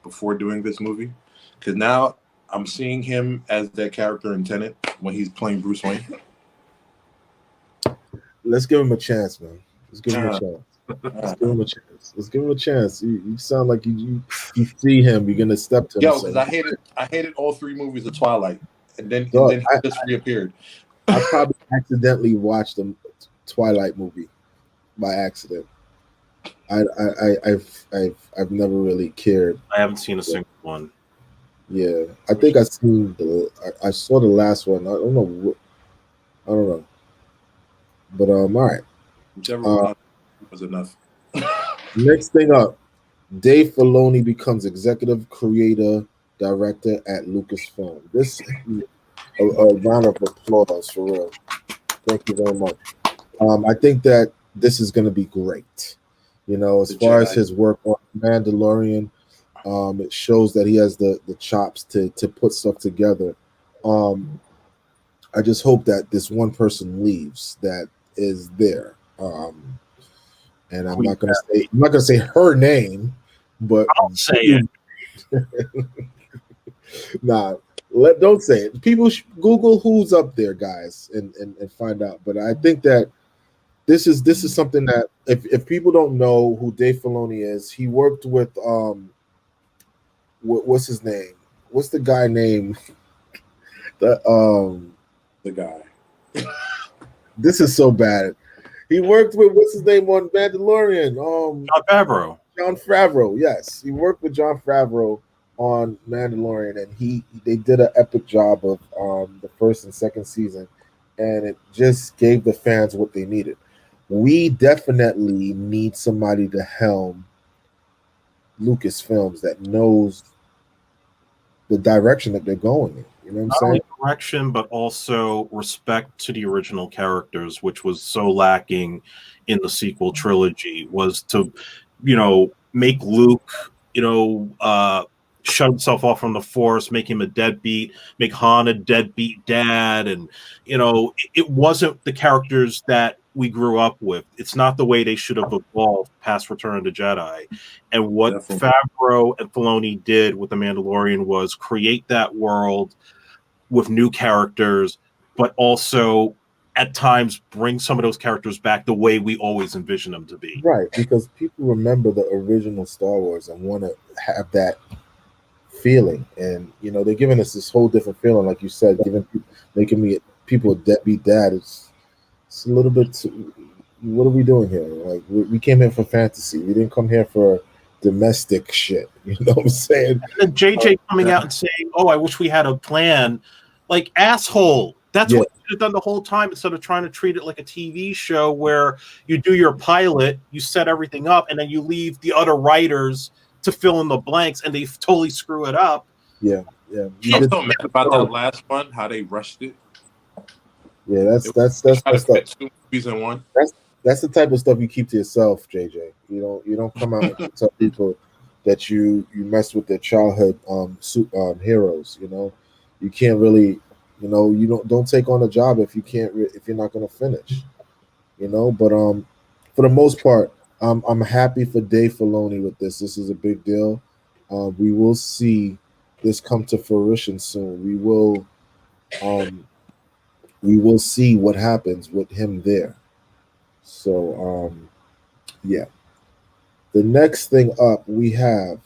before doing this movie, because now I'm seeing him as that character in Tenet when he's playing Bruce Wayne. Let's give him a chance, man. Let's give him a chance. Let's give him a chance. Let's give him a chance. You sound like you see him. You're gonna step to him. Yo, because I hated all 3 movies of Twilight, and then he just reappeared. I probably accidentally watched the Twilight movie by accident. I've never really cared. I haven't seen a single one. Yeah, I think I saw the last one. I don't know. But all right. Whichever one was enough. Next thing up, Dave Filoni becomes executive creator director at Lucasfilm. This a round of applause for real. Thank you very much. I think that this is going to be great. As far as his work on Mandalorian, it shows that he has the chops to put stuff together. I just hope that this one person leaves that is there. And I'm not gonna say her name, but I'll say it. Nah, don't say it. People Google who's up there, guys, and find out. But I think that this is something that if people don't know who Dave Filoni is, he worked with what's his name? What's the guy name? The guy. This is so bad. He worked with what's his name on Mandalorian? Jon Favreau. Jon Favreau, yes. He worked with Jon Favreau on Mandalorian, and they did an epic job of the first and second season, and it just gave the fans what they needed. We definitely need somebody to helm Lucasfilms that knows the direction that they're going in. You know what I'm saying? Not only direction, but also respect to the original characters, which was so lacking in the sequel trilogy, was to, make Luke, shut himself off from the Force, make him a deadbeat, make Han a deadbeat dad. And, it wasn't the characters that we grew up with. It's not the way they should have evolved past Return of the Jedi. And what Favreau and Filoni did with The Mandalorian was create that world with new characters, but also at times bring some of those characters back the way we always envision them to be. Right, because people remember the original Star Wars and want to have that feeling. And, they're giving us this whole different feeling, like you said, making people a deadbeat dad. It's a little bit too, what are we doing here? Like, we came here for fantasy. We didn't come here for domestic shit. You know what I'm saying? And then JJ coming out and saying, "Oh, I wish we had a plan." Like, asshole. That's what you should have done the whole time, instead of trying to treat it like a TV show where you do your pilot, you set everything up, and then you leave the other writers to fill in the blanks, and they totally screw it up. Yeah. I'm so mad about that last one, how they rushed it. Yeah, that's season one. That's the type of stuff you keep to yourself, JJ. You don't come out and tell people that you mess with their childhood heroes. You can't really, you don't take on a job if you're not going to finish. But for the most part, I'm happy for Dave Filoni with this. This is a big deal. We will see this come to fruition soon. We will see what happens with him there. So, yeah. The next thing up, we have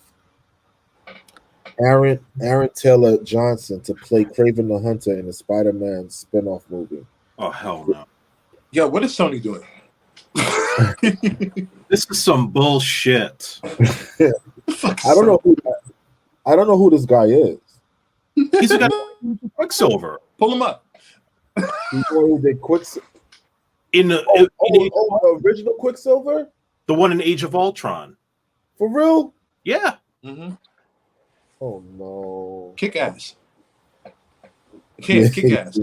Aaron Taylor Johnson to play Kraven the Hunter in the Spider-Man spin-off movie. Oh, hell no. Yo, what is Sony doing? This is some bullshit. I don't know who this guy is. He's a guy Quicksilver. Pull him up. He's one of Quicksilver. In the original Quicksilver? The one in Age of Ultron. For real? Yeah. Mm-hmm. Oh, no. Kick ass. Kick ass.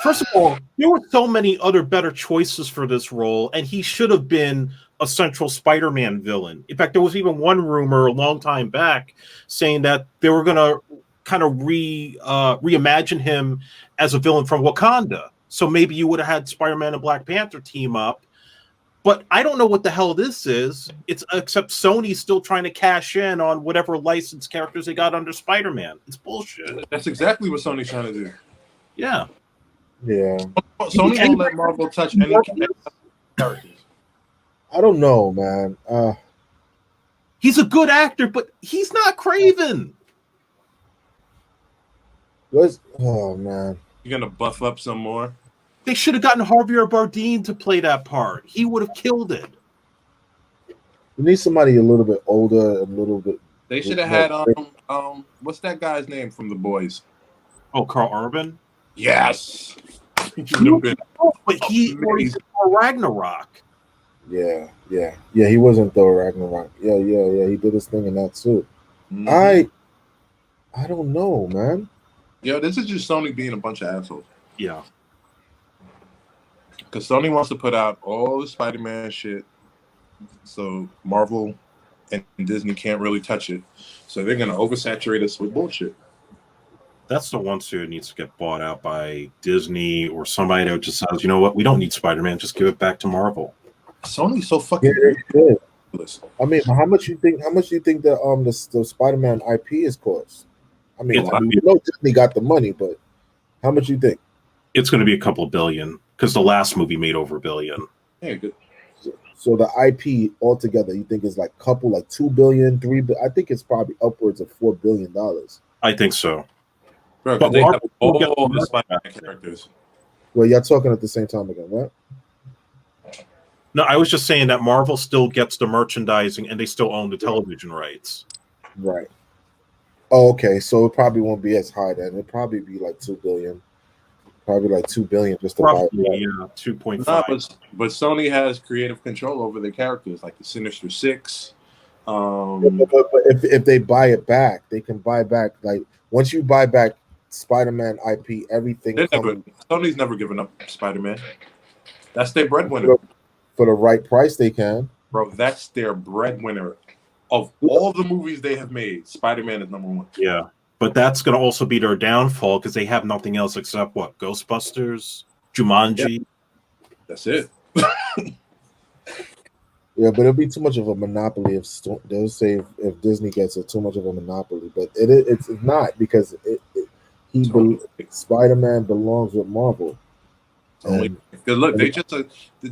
First of all, there were so many other better choices for this role, and he should have been a central Spider-Man villain. In fact, there was even one rumor a long time back saying that they were going to kind of reimagine him as a villain from Wakanda. So maybe you would have had Spider-Man and Black Panther team up, But I don't know what the hell this is. It's except Sony's still trying to cash in on whatever licensed characters they got under Spider-Man. It's bullshit. That's exactly what Sony's trying to do. Yeah. Yeah. Sony won't let Marvel touch any characters. I don't know, man. He's a good actor, but he's not Kraven. Oh man. You're gonna buff up some more. They should have gotten Javier Bardem to play that part. He would have killed it. You need somebody a little bit older, a little bit. They should have had what's that guy's name from The Boys? Oh, Carl Urban? Yes. But he was Ragnarok. Yeah. He wasn't Thor Ragnarok. Yeah. He did his thing in that too. Mm-hmm. I don't know, man. Yo, this is just Sony being a bunch of assholes. Yeah. Because Sony wants to put out all the Spider-Man shit, so Marvel and Disney can't really touch it. So they're going to oversaturate us with bullshit. That's the one suit that needs to get bought out by Disney or somebody that just says, you know what, we don't need Spider-Man, just give it back to Marvel. Sony's so fucking good. I mean, how much you think the Spider-Man IP is cost? I mean, we know Disney got the money, but how much you think? It's going to be a couple of billion because the last movie made over $1 billion. Yeah, good. So the IP altogether, you think is like $2 billion, $3 billion? I think it's probably upwards of $4 billion. I think so. Bro, but they have all the Spider-Man characters. Well, y'all talking at the same time again, what? No, I was just saying that Marvel still gets the merchandising and they still own the television rights. Right. Oh, okay. So it probably won't be as high then. It'll probably be like $2 billion. Probably like $2 billion just to buy it. Yeah, 2.5. Nah, but Sony has creative control over their characters, like the Sinister Six. But if they buy it back, they can buy back. Like once you buy back Spider-Man IP, everything. Sony's never given up Spider-Man. That's their breadwinner. For the right price, they can. Bro, that's their breadwinner. Of all the movies they have made, Spider-Man is number one. Yeah. But that's going to also be their downfall because they have nothing else except what? Ghostbusters? Jumanji? Yeah. That's it. Yeah, but it'll be too much of a monopoly if they'll say if Disney gets it, too much of a monopoly. But it's not because Spider-Man belongs with Marvel. Look,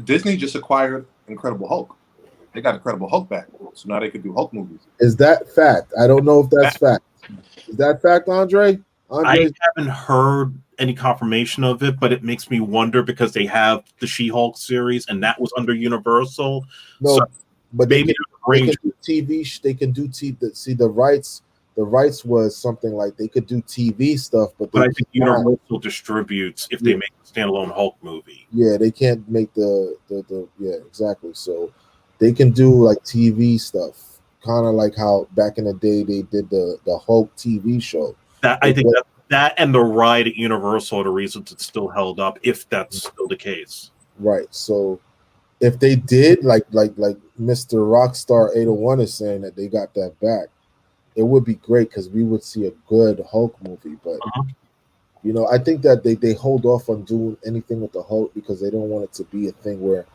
Disney just acquired Incredible Hulk. They got Incredible Hulk back, so now they could do Hulk movies. Is that fact? I don't know if that's fact. Is that fact, Andre? I haven't heard any confirmation of it, but it makes me wonder because they have the She-Hulk series, and that was under Universal. No, so but they can do TV. They can do TV. See, the rights. The rights was something like they could do TV stuff, but I think Universal distributes if they make a standalone Hulk movie. Yeah, they can't make the yeah, exactly. So they can do like TV stuff, kind of like how back in the day they did the Hulk TV show. I think that and the ride at Universal are the reasons it's still held up, if that's still the case. Right. So if they did, like Mr. Rockstar 801 is saying that they got that back, it would be great because we would see a good Hulk movie. But you know, I think that they hold off on doing anything with the Hulk because they don't want it to be a thing where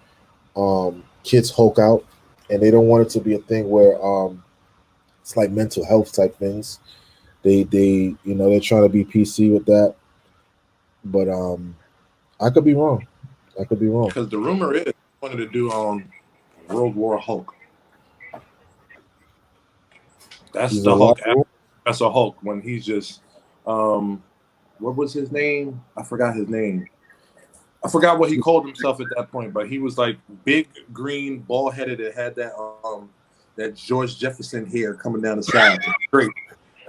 kids Hulk out, and they don't want it to be a thing where it's like mental health type things. They you know, they're trying to be PC with that, but I could be wrong. Because the rumor is they wanted to do World War Hulk. That's the Hulk. That's a Hulk when he's just what was his name? I forgot his name. I forgot what he called himself at that point, but he was like big, green, bald headed, and had that George Jefferson hair coming down the side. Great.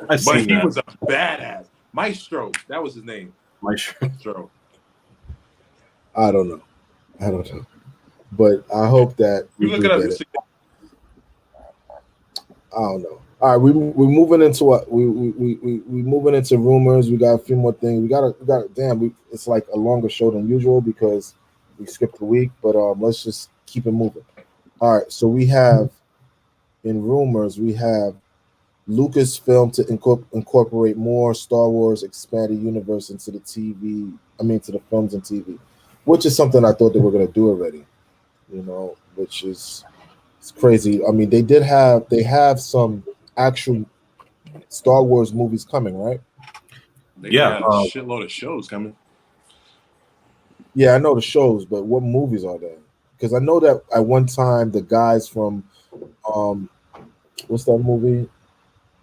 But he was a badass. Maestro. That was his name. Maestro. I don't know. But I hope that you look it up. I don't know. All right, we're moving into what we moving into rumors. We got a few more things. We got it's like a longer show than usual because we skipped a week, but let's just keep it moving. All right, so we have in rumors Lucasfilm to incorporate more Star Wars expanded universe into the to the films and TV, which is something I thought they were going to do already. You know, which is it's crazy. I mean, they have some actual Star Wars movies coming, right? They got a shitload of shows coming. Yeah, I know the shows, but what movies are there? Because I know that at one time the guys from what's that movie?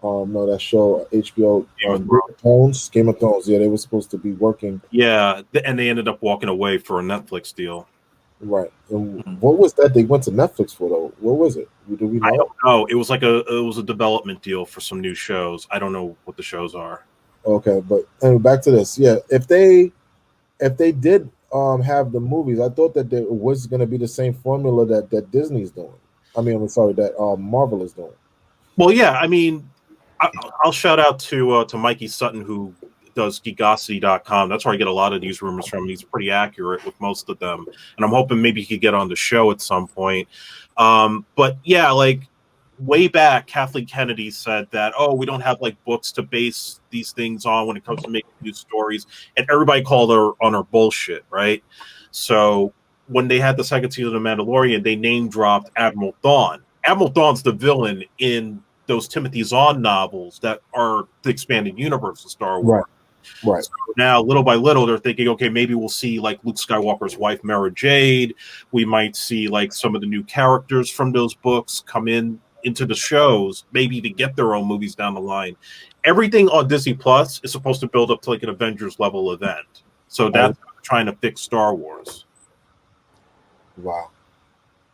No, that show HBO Game of Thrones. Yeah, they were supposed to be working. Yeah, and they ended up walking away for a Netflix deal. Right. And what was that they went to Netflix for though? What was it? Do we know? I don't know. It was like a development deal for some new shows. I don't know what the shows are. Okay, but anyway, back to this. Yeah, if they did have the movies, I thought that it was going to be the same formula that Disney's doing. I mean, I'm sorry, that Marvel is doing. Well, yeah, I mean, I'll shout out to Mikey Sutton, who does Geekosity.com. That's where I get a lot of these rumors from. He's pretty accurate with most of them, and I'm hoping maybe he could get on the show at some point. But yeah, like way back, Kathleen Kennedy said that, we don't have like books to base these things on when it comes to making new stories, and everybody called her on her bullshit, right? So when they had the second season of Mandalorian, they name dropped Admiral Thrawn. Admiral Thrawn's the villain in those Timothy Zahn novels that are the expanded universe of Star Wars. Right. So now, little by little, they're thinking, okay, maybe we'll see like Luke Skywalker's wife, Mara Jade. We might see like some of the new characters from those books come into the shows, maybe to get their own movies down the line. Everything on Disney Plus is supposed to build up to like an Avengers level event. So that's trying to fix Star Wars. Wow.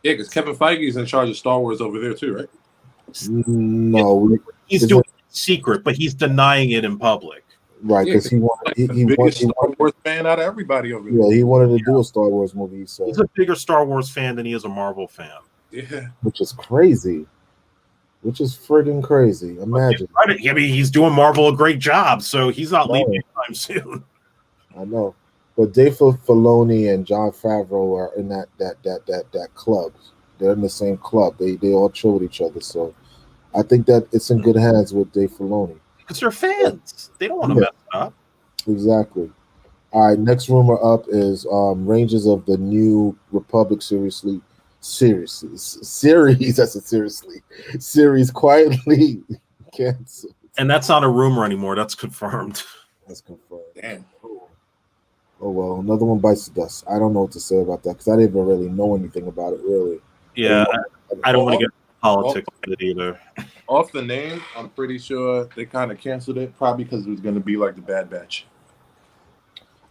Yeah, because Kevin Feige is in charge of Star Wars over there too, right? No, he's doing it in secret, but he's denying it in public. Right, because he biggest Star Wars fan out of everybody over there. Yeah, he wanted to do a Star Wars movie. So he's a bigger Star Wars fan than he is a Marvel fan. Yeah, which is crazy. Which is friggin' crazy. Imagine. I mean, he's doing Marvel a great job, so he's not leaving anytime soon. I know, but Dave Filoni and Jon Favreau are in that club. They're in the same club. They all chill with each other. So I think that it's in good hands with Dave Filoni. Because they're fans. They don't want to mess up. Exactly. All right, next rumor up is Rangers of the New Republic series quietly canceled. And that's not a rumor anymore. That's confirmed. That's confirmed. Damn. Oh well, another one bites the dust. I don't know what to say about that because I didn't even really know anything about it. Really. Yeah, I don't want to get politics with it either. Off the name, I'm pretty sure they kind of canceled it, probably because it was going to be like the Bad Batch.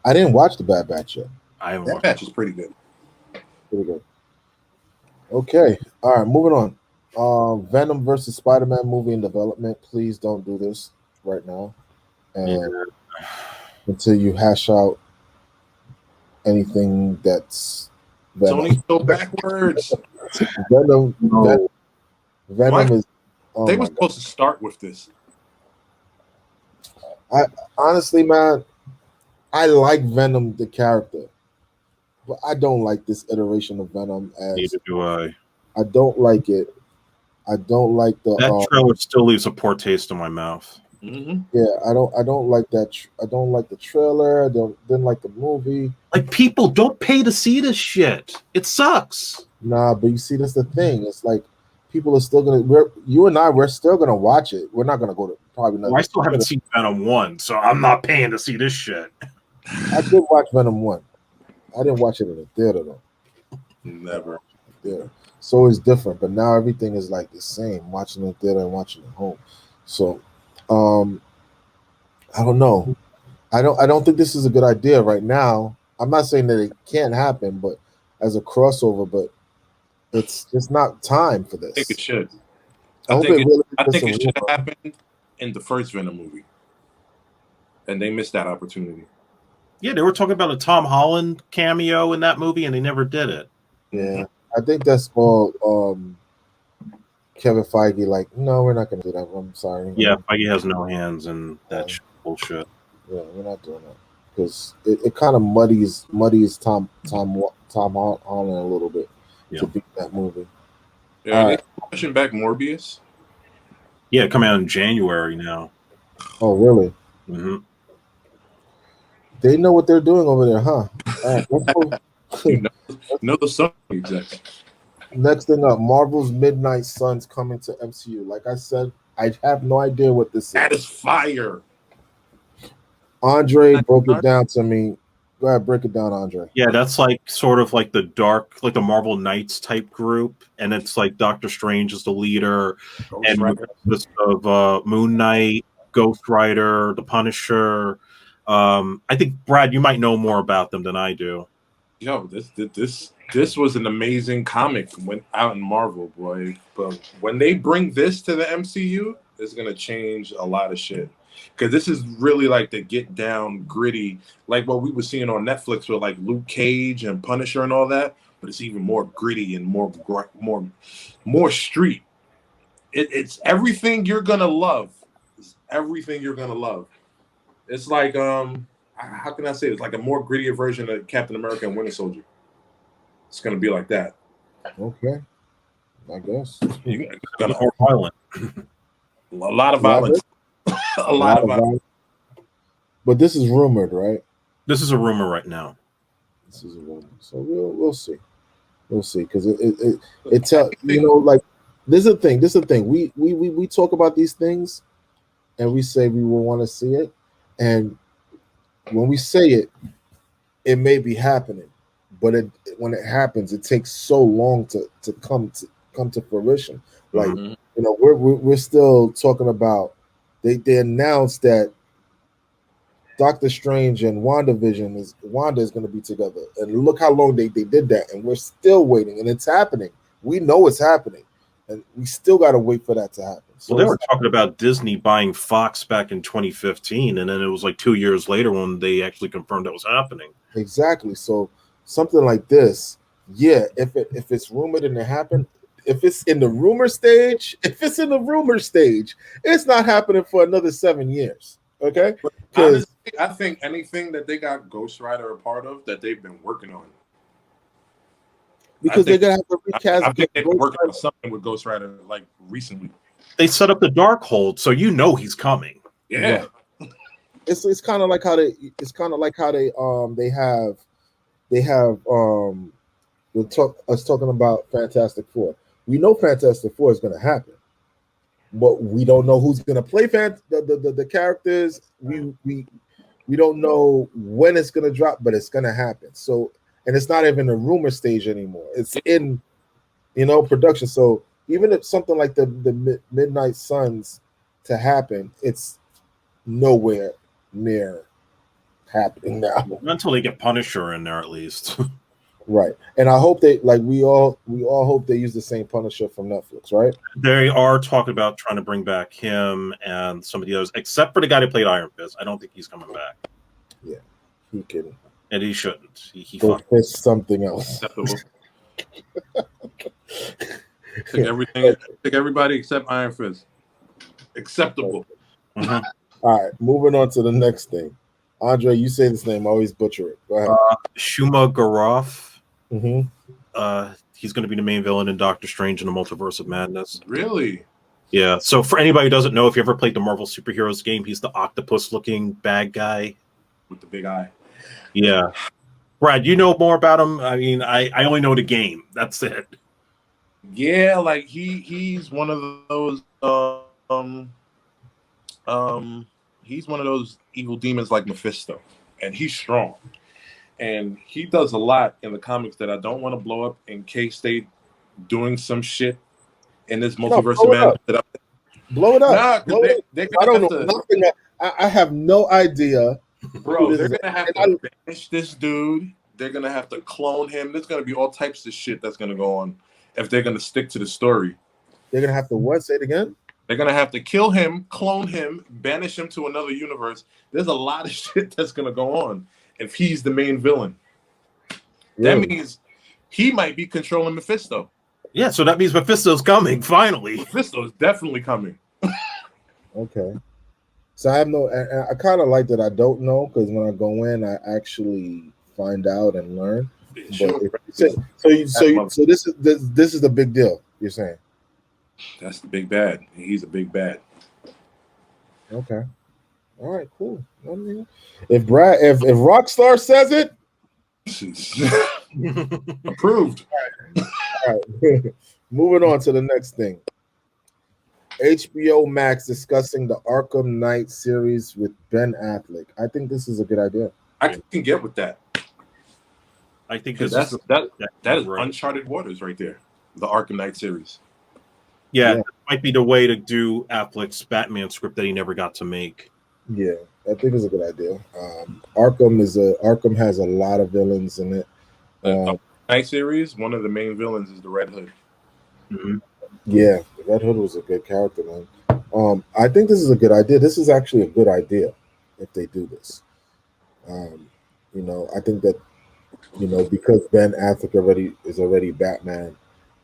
I didn't watch the Bad Batch yet. Bad Batch is pretty good. Pretty good. Okay. All right, moving on. Venom versus Spider-Man movie in development. Please don't do this right now. And until you hash out anything that's Venom. Tony, go backwards. Venom is. They were supposed to start with this. I honestly, man, I like Venom the character, but I don't like this iteration of Venom. Neither do I. I don't like it. I don't like that trailer. Still leaves a poor taste in my mouth. Mm-hmm. Yeah, I don't like that. I don't like the trailer. I didn't like the movie. Like, people don't pay to see this shit. It sucks. Nah, but you see, that's the thing. It's like people are still gonna. We're still gonna watch it. We're not gonna go to probably not. Well, I still haven't seen Venom 1, so I'm not paying to see this shit. I did watch Venom 1. I didn't watch it in the theater though. Never. Yeah. So it's different, but now everything is like the same. Watching in the theater and watching at home. So, I don't know. I don't think this is a good idea right now. I'm not saying that it can't happen, but as a crossover, but it's just not time for this. I think it should. I think it should have happened in the first Venom movie, and they missed that opportunity. Yeah, they were talking about a Tom Holland cameo in that movie, and they never did it. Yeah, I think that's all. Kevin Feige, like, no, we're not going to do that. I'm sorry. Yeah, Feige has no hands in that bullshit. Yeah, we're not doing that because it kind of muddies Tom Holland a little bit to beat that movie. Yeah, are they pushing back Morbius? Yeah, coming out in January now. Oh, really? Mm-hmm. They know what they're doing over there, huh? No, the Sony execs. Next thing up, Marvel's Midnight Suns coming to MCU. Like I said, I have no idea what this is. That is fire. Andre broke it down to me. Go ahead, break it down, Andre. Yeah, that's like sort of like the dark, like the Marvel Knights type group, and it's like Doctor Strange is the leader, and consists of Moon Knight, Ghost Rider, the Punisher. I think Brad, you might know more about them than I do. Yo, this was an amazing comic went out in Marvel, boy. But when they bring this to the MCU, it's gonna change a lot of shit. Because this is really like the get down gritty, like what we were seeing on Netflix with like Luke Cage and Punisher and all that. But it's even more gritty and more street. It's everything you're gonna love. It's everything you're gonna love. It's like how can I say it? It's like a more grittier version of Captain America and Winter Soldier. It's gonna be like that. Okay, I guess. You're gonna more violent. A lot of violence. A lot of violence. But this is rumored, right? This is a rumor right now. This is a rumor, so we'll see. We'll see, because it tell you know, like this is the thing. We talk about these things, and we say we will want to see it, and when we say it, it may be happening, but when it happens, it takes so long to come to fruition. Like you know, we're still talking about. They announced that Doctor Strange and Wanda is going to be together, and look how long they did that, and we're still waiting, and it's happening. We know it's happening, and we still got to wait for that to happen. So well, they were talking about Disney buying Fox back in 2015, and then it was like 2 years later when they actually confirmed that was happening. Exactly. So something like this, yeah. If it's rumored and it happened. If it's in the rumor stage, it's not happening for another 7 years. Okay? Honestly, I think anything that they got Ghost Rider a part of that they've been working on. Because they're gonna have to recast. I think they've been working on something with Ghost Rider like recently. They set up the Darkhold, so you know he's coming. Yeah. Right. It's kind of like how they have us talking about Fantastic Four. We know Fantastic Four is going to happen, but we don't know who's going to play the characters. We don't know when it's going to drop, but it's going to happen. So, and it's not even a rumor stage anymore. It's in, production. So even if something like the Midnight Suns to happen, it's nowhere near happening now. Until they get Punisher in there, at least. Right, and I hope we all hope they use the same Punisher from Netflix, right? They are talking about trying to bring back him and some of the others, except for the guy who played Iron Fist. I don't think he's coming back. Yeah, he can, and he shouldn't. He go fist something else. Take everybody except Iron Fist. Acceptable. All right, moving on to the next thing. Andre, you say this name, I always butcher it. Go ahead. Shuma Garoff. Mm-hmm. He's going to be the main villain in Doctor Strange in the Multiverse of Madness. Really? Yeah. So for anybody who doesn't know, if you ever played the Marvel Superheroes game, he's the octopus-looking bad guy with the big eye. Yeah. Brad, you know more about him? I mean, I only know the game. That's it. Yeah, like he's one of those he's one of those evil demons like Mephisto, and he's strong. And he does a lot in the comics that I don't want to blow up in case they doing some shit in this multiverse of madness. Blow it up. Nah, I don't know nothing. I have no idea. Bro, they're gonna have to banish this dude. They're gonna have to clone him. There's gonna be all types of shit that's gonna go on if they're gonna stick to the story. They're gonna have to what? Say it again. They're gonna have to kill him, clone him, banish him to another universe. There's a lot of shit that's gonna go on if he's the main villain. Really? That means he might be controlling Mephisto. Yeah, so that means Mephisto's coming, finally. Mephisto's definitely coming. Okay. So I have no, I kind of like that I don't know, because when I go in, I actually find out and learn. Sure. So this is the big deal, you're saying? That's the big bad. He's a big bad. Okay. All right, cool. I mean, if Rockstar says it, approved. All right. Moving on to the next thing. HBO Max discussing the Arkham Knight series with Ben Affleck. I think this is a good idea. I can get with that. I think that is uncharted waters right there. The Arkham Knight series. Yeah, that might be the way to do Affleck's Batman script that he never got to make. Yeah, I think it's a good idea. Arkham has a lot of villains in it. Knight series, one of the main villains is the Red Hood. Mm-hmm. Yeah, the Red Hood was a good character, man. I think this is a good idea. This is actually a good idea if they do this. I think that because Ben Affleck is already Batman,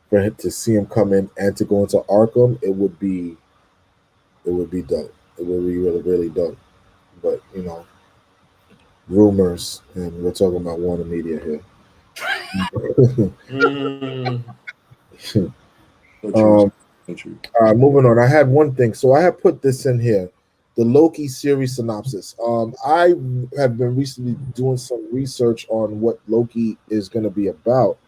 for him to see him come in and to go into Arkham, it would be dope. It would be really, really dope. But rumors, and we're talking about WarnerMedia here. Moving on. I had one thing, so I have put this in here: the Loki series synopsis. I have been recently doing some research on what Loki is going to be about,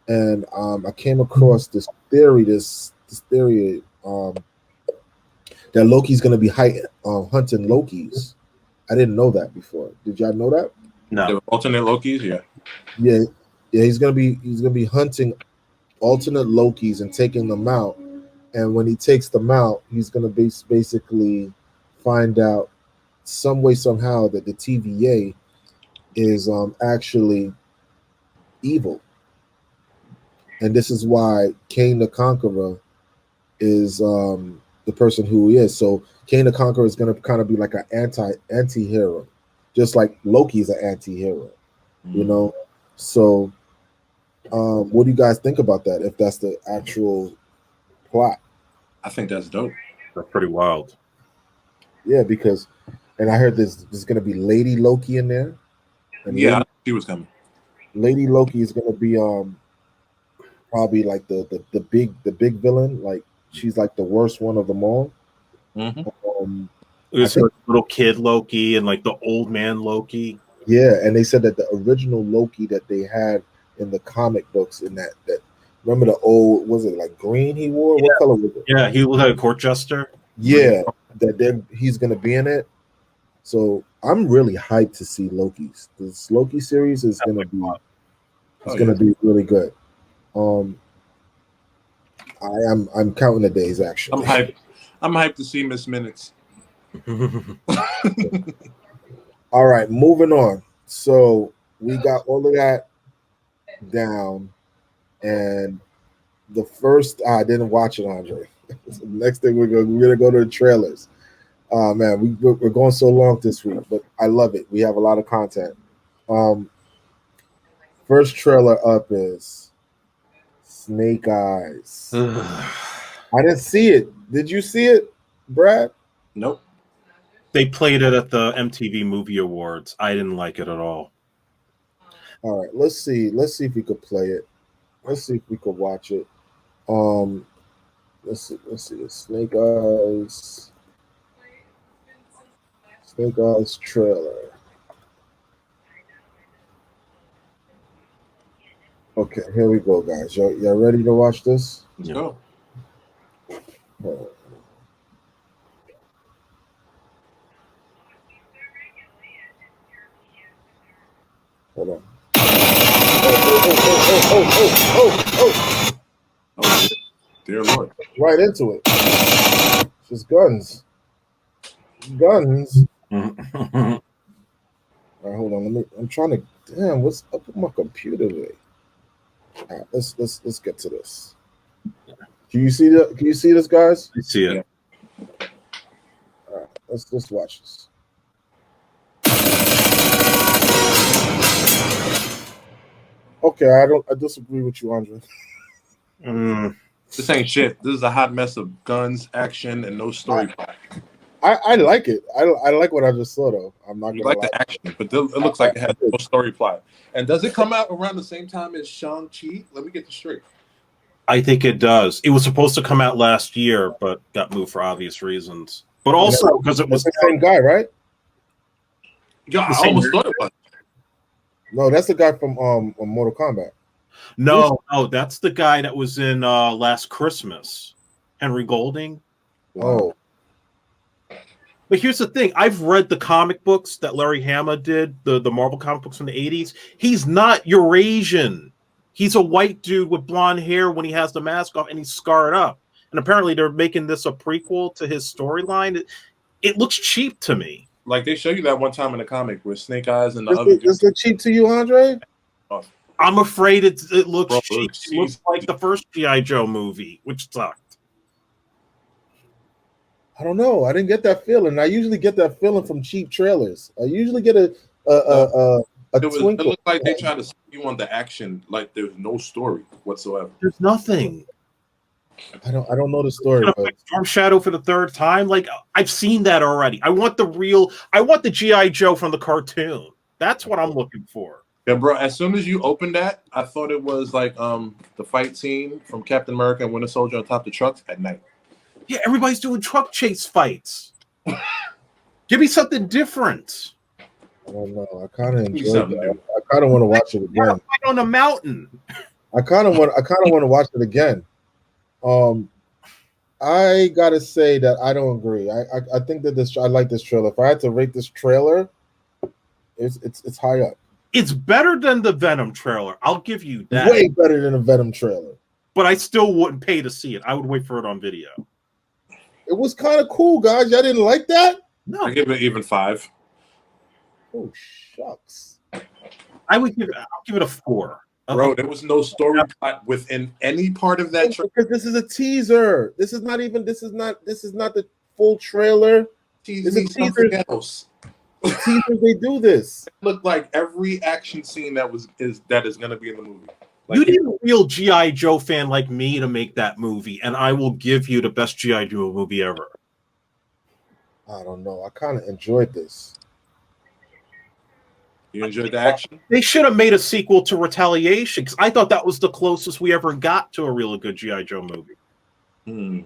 and I came across this theory. This theory that Loki's going to be hunting Lokis. I didn't know that before. Did y'all know that? No. Alternate Lokis, yeah. He's gonna be hunting alternate Lokis and taking them out. And when he takes them out, he's gonna basically find out some way somehow that the TVA is actually evil. And this is why Kane the Conqueror is the person who he is. So Kane the Conqueror is going to kind of be like an anti-hero, just like Loki is an anti-hero, So what do you guys think about that, if that's the actual plot? I think that's dope. That's pretty wild. Yeah, because, and I heard there's going to be Lady Loki in there. And she was coming. Lady Loki is going to be probably like the big villain. Like, she's like the worst one of them all. Mm-hmm. There's like little kid Loki and like the old man Loki. Yeah, and they said that the original Loki that they had in the comic books, in that remember the old, was it like green he wore? What color was it? Yeah, he was like a court jester. Yeah, he's gonna be in it. So I'm really hyped to see Loki's. This Loki series is gonna be be really good. I'm counting the days actually. I'm hyped to see Miss Minutes. All right, moving on. So we got all of that down, and the first I didn't watch it, Andre. So next thing we're gonna go to the trailers. Man, we're going so long this week, but I love it. We have a lot of content. First trailer up is Snake Eyes. I didn't see it. Did you see it, Brad? Nope. They played it at the MTV Movie Awards. I didn't like it at all. All right, let's see. Let's see if we could play it. Let's see if we could watch it. Let's see. The Snake Eyes trailer. Okay, here we go, guys. Y'all ready to watch this? Let's go. Hold on. Oh, dear Lord. Right into it. It's just guns. Guns. All right, hold on. I'm trying to. Damn, what's up with my computer today? All right, let's get to this. Can you see that? Can you see this, guys? I see it. All right, let's watch this. Okay, I disagree with you, Andre. This ain't shit. This is a hot mess of guns, action, and no story plot. I like it. I like what I just saw, though. I'm not gonna like lie. The action, but it looks like it has no story plot. And does it come out around the same time as Shang-Chi? Let me get this straight. I think it does. It was supposed to come out last year, but got moved for obvious reasons. But also because it was the same guy, right? Yeah, I almost thought it was. No, that's the guy from Mortal Kombat. No, that's the guy that was in Last Christmas, Henry Golding. Oh, but here's the thing: I've read the comic books that Larry Hama did, the Marvel comic books from the '80s. He's not Eurasian. He's a white dude with blonde hair when he has the mask off and he's scarred up. And apparently, they're making this a prequel to his storyline. It looks cheap to me. Like they show you that one time in the comic with Snake Eyes and the does other. it look cheap to you, Andre? I'm afraid it looks cheap. It looks like the first G.I. Joe movie, which sucked. I don't know. I didn't get that feeling. I usually get that feeling from cheap trailers. I usually get a twinkle. It looked like they tried to sell you on the action, like there's no story whatsoever. There's nothing. I don't know the story. But Storm Shadow for the third time. Like I've seen that already. I want the G.I. Joe from the cartoon. That's what I'm looking for. Yeah, bro. As soon as you opened that, I thought it was like the fight scene from Captain America and Winter Soldier on top of the trucks at night. Yeah, everybody's doing truck chase fights. Give me something different. I don't know. I kind of enjoyed that. I kind of want to watch it again. Fight on a mountain. I kind of want to watch it again. I gotta say that I don't agree. I think that I like this trailer. If I had to rate this trailer, it's high up. It's better than the Venom trailer. I'll give you that. Way better than a Venom trailer. But I still wouldn't pay to see it. I would wait for it on video. It was kind of cool, guys. Y'all didn't like that? No. I give it even 5. Oh shucks. I'll give it a 4. Bro, there was no story plot within any part of that trailer. Because this is a teaser. This is not the full trailer. It's a teaser. Else. Teasers, they do this. It looked like every action scene that is going to be in the movie. Like, you need a real G.I. Joe fan like me to make that movie, and I will give you the best G.I. Joe movie ever. I don't know. I kind of enjoyed this. You enjoyed the action? They should have made a sequel to Retaliation, because I thought that was the closest we ever got to a really good G.I. Joe movie.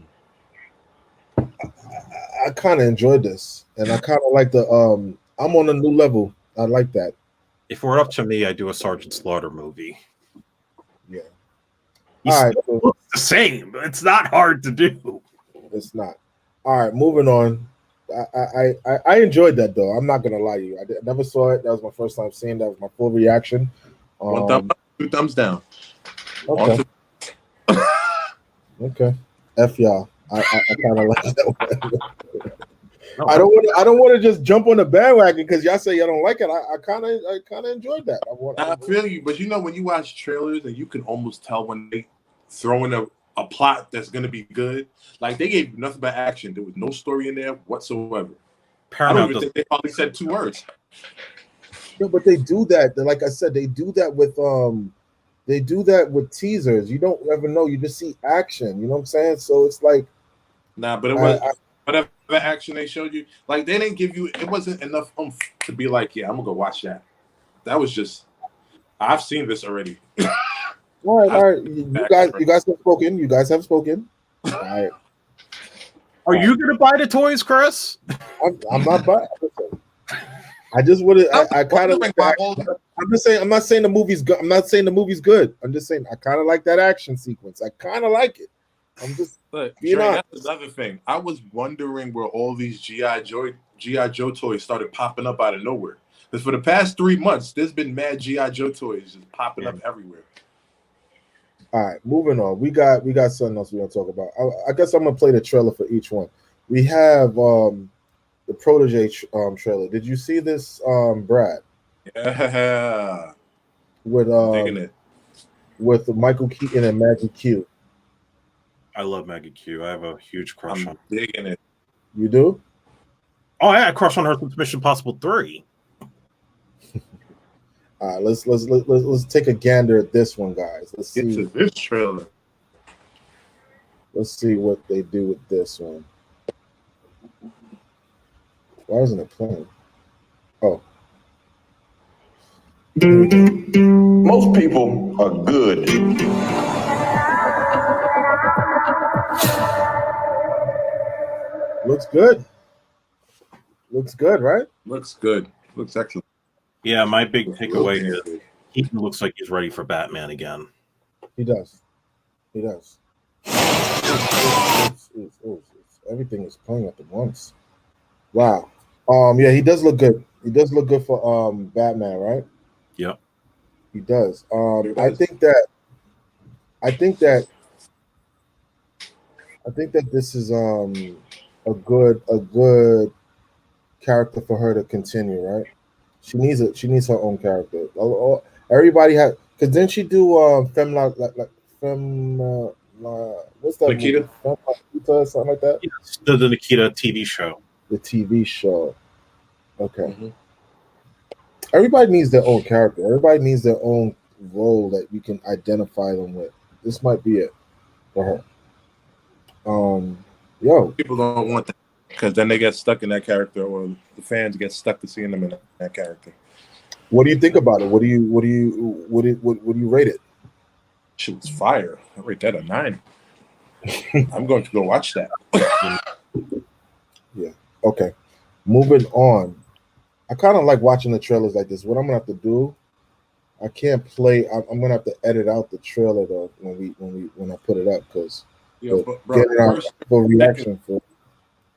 I kind of enjoyed this, and I kind of like the I'm on a new level. I like that. If it were up to me, I'd do a Sergeant Slaughter movie. Yeah. All right. Looks the same. It's not hard to do. It's not. All right, moving on. I enjoyed that though. I'm not gonna lie to you. I never saw it. That was my first time seeing. That was my full reaction. 1 thumb up, 2 thumbs down. Okay. Okay. F y'all. I kind of like that one. I don't want to just jump on the bandwagon because y'all say y'all don't like it. I kind of enjoyed that. I feel you, but you know when you watch trailers and you can almost tell when they throw in a plot that's gonna be good. Like they gave nothing but action. There was no story in there whatsoever. I don't even think they probably said 2 words. No, but they do that. Like I said, they do that with teasers. You don't ever know. You just see action. You know what I'm saying? So it's like, nah, but it was whatever action they showed you. Like they didn't give you. It wasn't enough to be like, yeah, I'm gonna go watch that. That was just. I've seen this already. All right. You guys have spoken. You guys have spoken. All right. Are you gonna buy the toys, Chris? I'm not buying. I just would. I kind of. I'm just saying. I'm not saying the movie's good. I'm not saying the movie's good. I'm just saying I kind of like that action sequence. I kind of like it. I'm just. Trey, that's another thing. I was wondering where all these G.I. Joe toys started popping up out of nowhere. Because for the past 3 months, there's been mad G.I. Joe toys just popping up everywhere. All right, moving on. We got something else we're gonna talk about. I guess I'm gonna play the trailer for each one. We have the Protege trailer. Did you see this, Brad? Yeah. With digging it. With Michael Keaton and Maggie Q. I love Maggie Q. I have a huge crush on. Digging it. You do? Oh, I had a crush on her since Mission Impossible 3. All right, let's take a gander at this one, guys. Let's see. Get to this trailer. Let's see what they do with this one. Why isn't it playing? Oh. Most people are good. Looks good. Looks good, right? Looks good. Looks excellent. Yeah, my big takeaway is Keaton looks like he's ready for Batman again. He does. He does. Everything is playing at the once. Wow. Yeah, he does look good. He does look good for Batman, right? Yeah. He does. I think that this is a good character for her to continue, right? She needs her own character. Everybody had, because didn't she do Femme like Femme what's that Nikita? movie? Femme Nikita or something like that? Yes, the Nikita TV show. The TV show. Okay. Mm-hmm. Everybody needs their own character. Everybody needs their own role that you can identify them with. This might be it for her. People don't want that because then they get stuck in that character, or the fans get stuck to seeing them in that character. What do you think about it? What do you rate it? Shit was fire. I rate that a 9. I'm going to go watch that. Yeah. Okay. Moving on. I kind of like watching the trailers like this. What I'm gonna have to do, I can't play. I'm gonna have to edit out the trailer though when I put it up, because reaction for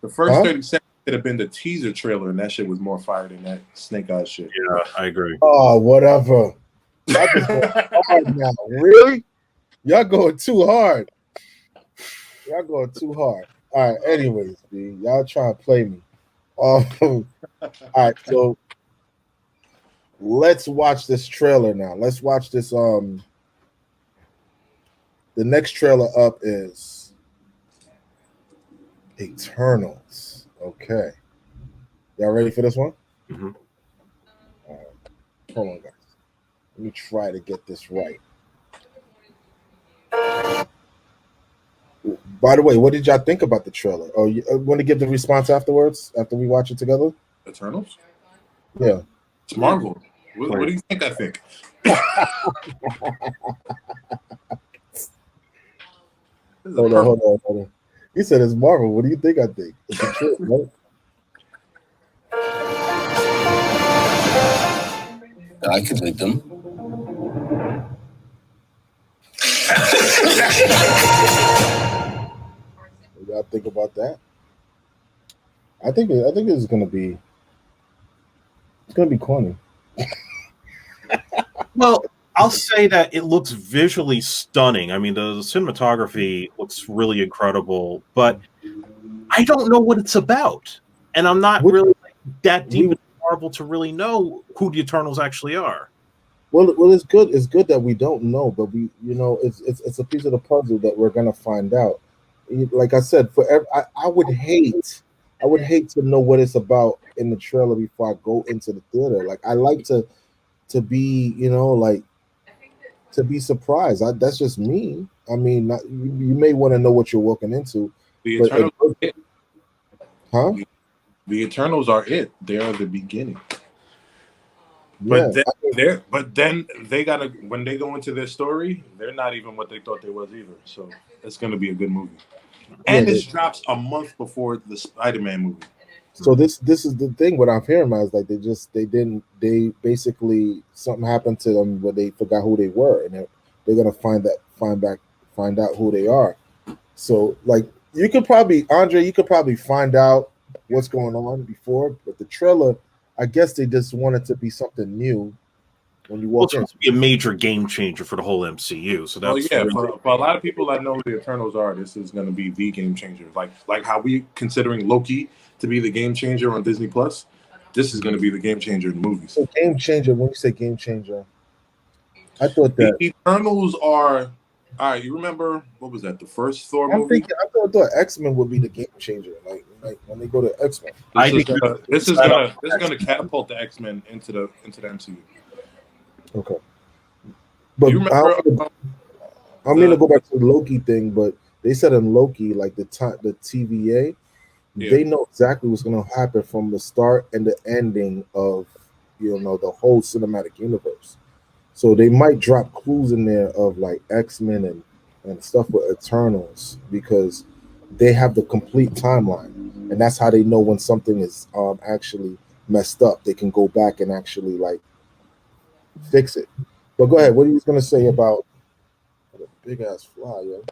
the first 30 seconds could have been the teaser trailer, and that shit was more fire than that Snake Eyes shit. Yeah, I agree. Oh, whatever. Y'all just going hard now. Really? Y'all going too hard. Y'all going too hard. All right. Anyways, B, y'all trying to play me. All right, so let's watch this trailer now. Let's watch this. The next trailer up is Eternals. Okay, y'all ready for this one? Mm-hmm. All right. Hold on, guys. Let me try to get this right. By the way, what did y'all think about the trailer? Oh, you want to give the response afterwards, after we watch it together? Eternals? Yeah. It's Marvel. What do you think I think? Hold on. He said it's Marvel. What do you think I think? It's a trip, right? I could lead them. What do y'all think about that? I think it's gonna be corny. Well, I'll say that it looks visually stunning. I mean, the cinematography looks really incredible, but I don't know what it's about, and I'm not really that deep in Marvel to really know who the Eternals actually are. Well, it's good. It's good that we don't know, but it's a piece of the puzzle that we're gonna find out. Like I said, I would hate to know what it's about in the trailer before I go into the theater. Like, I like to be, to be surprised. That's just me. I mean, you may want to know what you're walking into. The Eternals are it. Huh? The Eternals are it. They are the beginning. Yeah, but then they gotta, when they go into their story, they're not even what they thought they was either. So it's gonna be a good movie. And this drops a month before the Spider-Man movie. So this is the thing. What I'm hearing is like they basically something happened to them where they forgot who they were, and they're gonna find out who they are. So like you could probably find out what's going on before, but the trailer, I guess they just wanted to be something new when you walk in. It's supposed to be a major game changer for the whole MCU. So that's for a lot of people that know who the Eternals are, this is going to be the game changer. Like how we considering Loki to be the game changer on Disney Plus. This is going to be the game changer in the movies. So game changer. When you say game changer, I thought that the Eternals are. All right, you remember what was that? The first Thor movie. I thought X-Men would be the game changer. Like when they go to X-Men. This is gonna catapult the X-Men into the MCU. Okay. But I'm gonna go back to the Loki thing, but they said in Loki, like the TVA, they know exactly what's gonna happen from the start and the ending of the whole cinematic universe. So they might drop clues in there of like X-Men and stuff with Eternals, because they have the complete timeline, and that's how they know when something is actually messed up. They can go back and actually like fix it. But go ahead. What are you going to say about big ass fly, yo.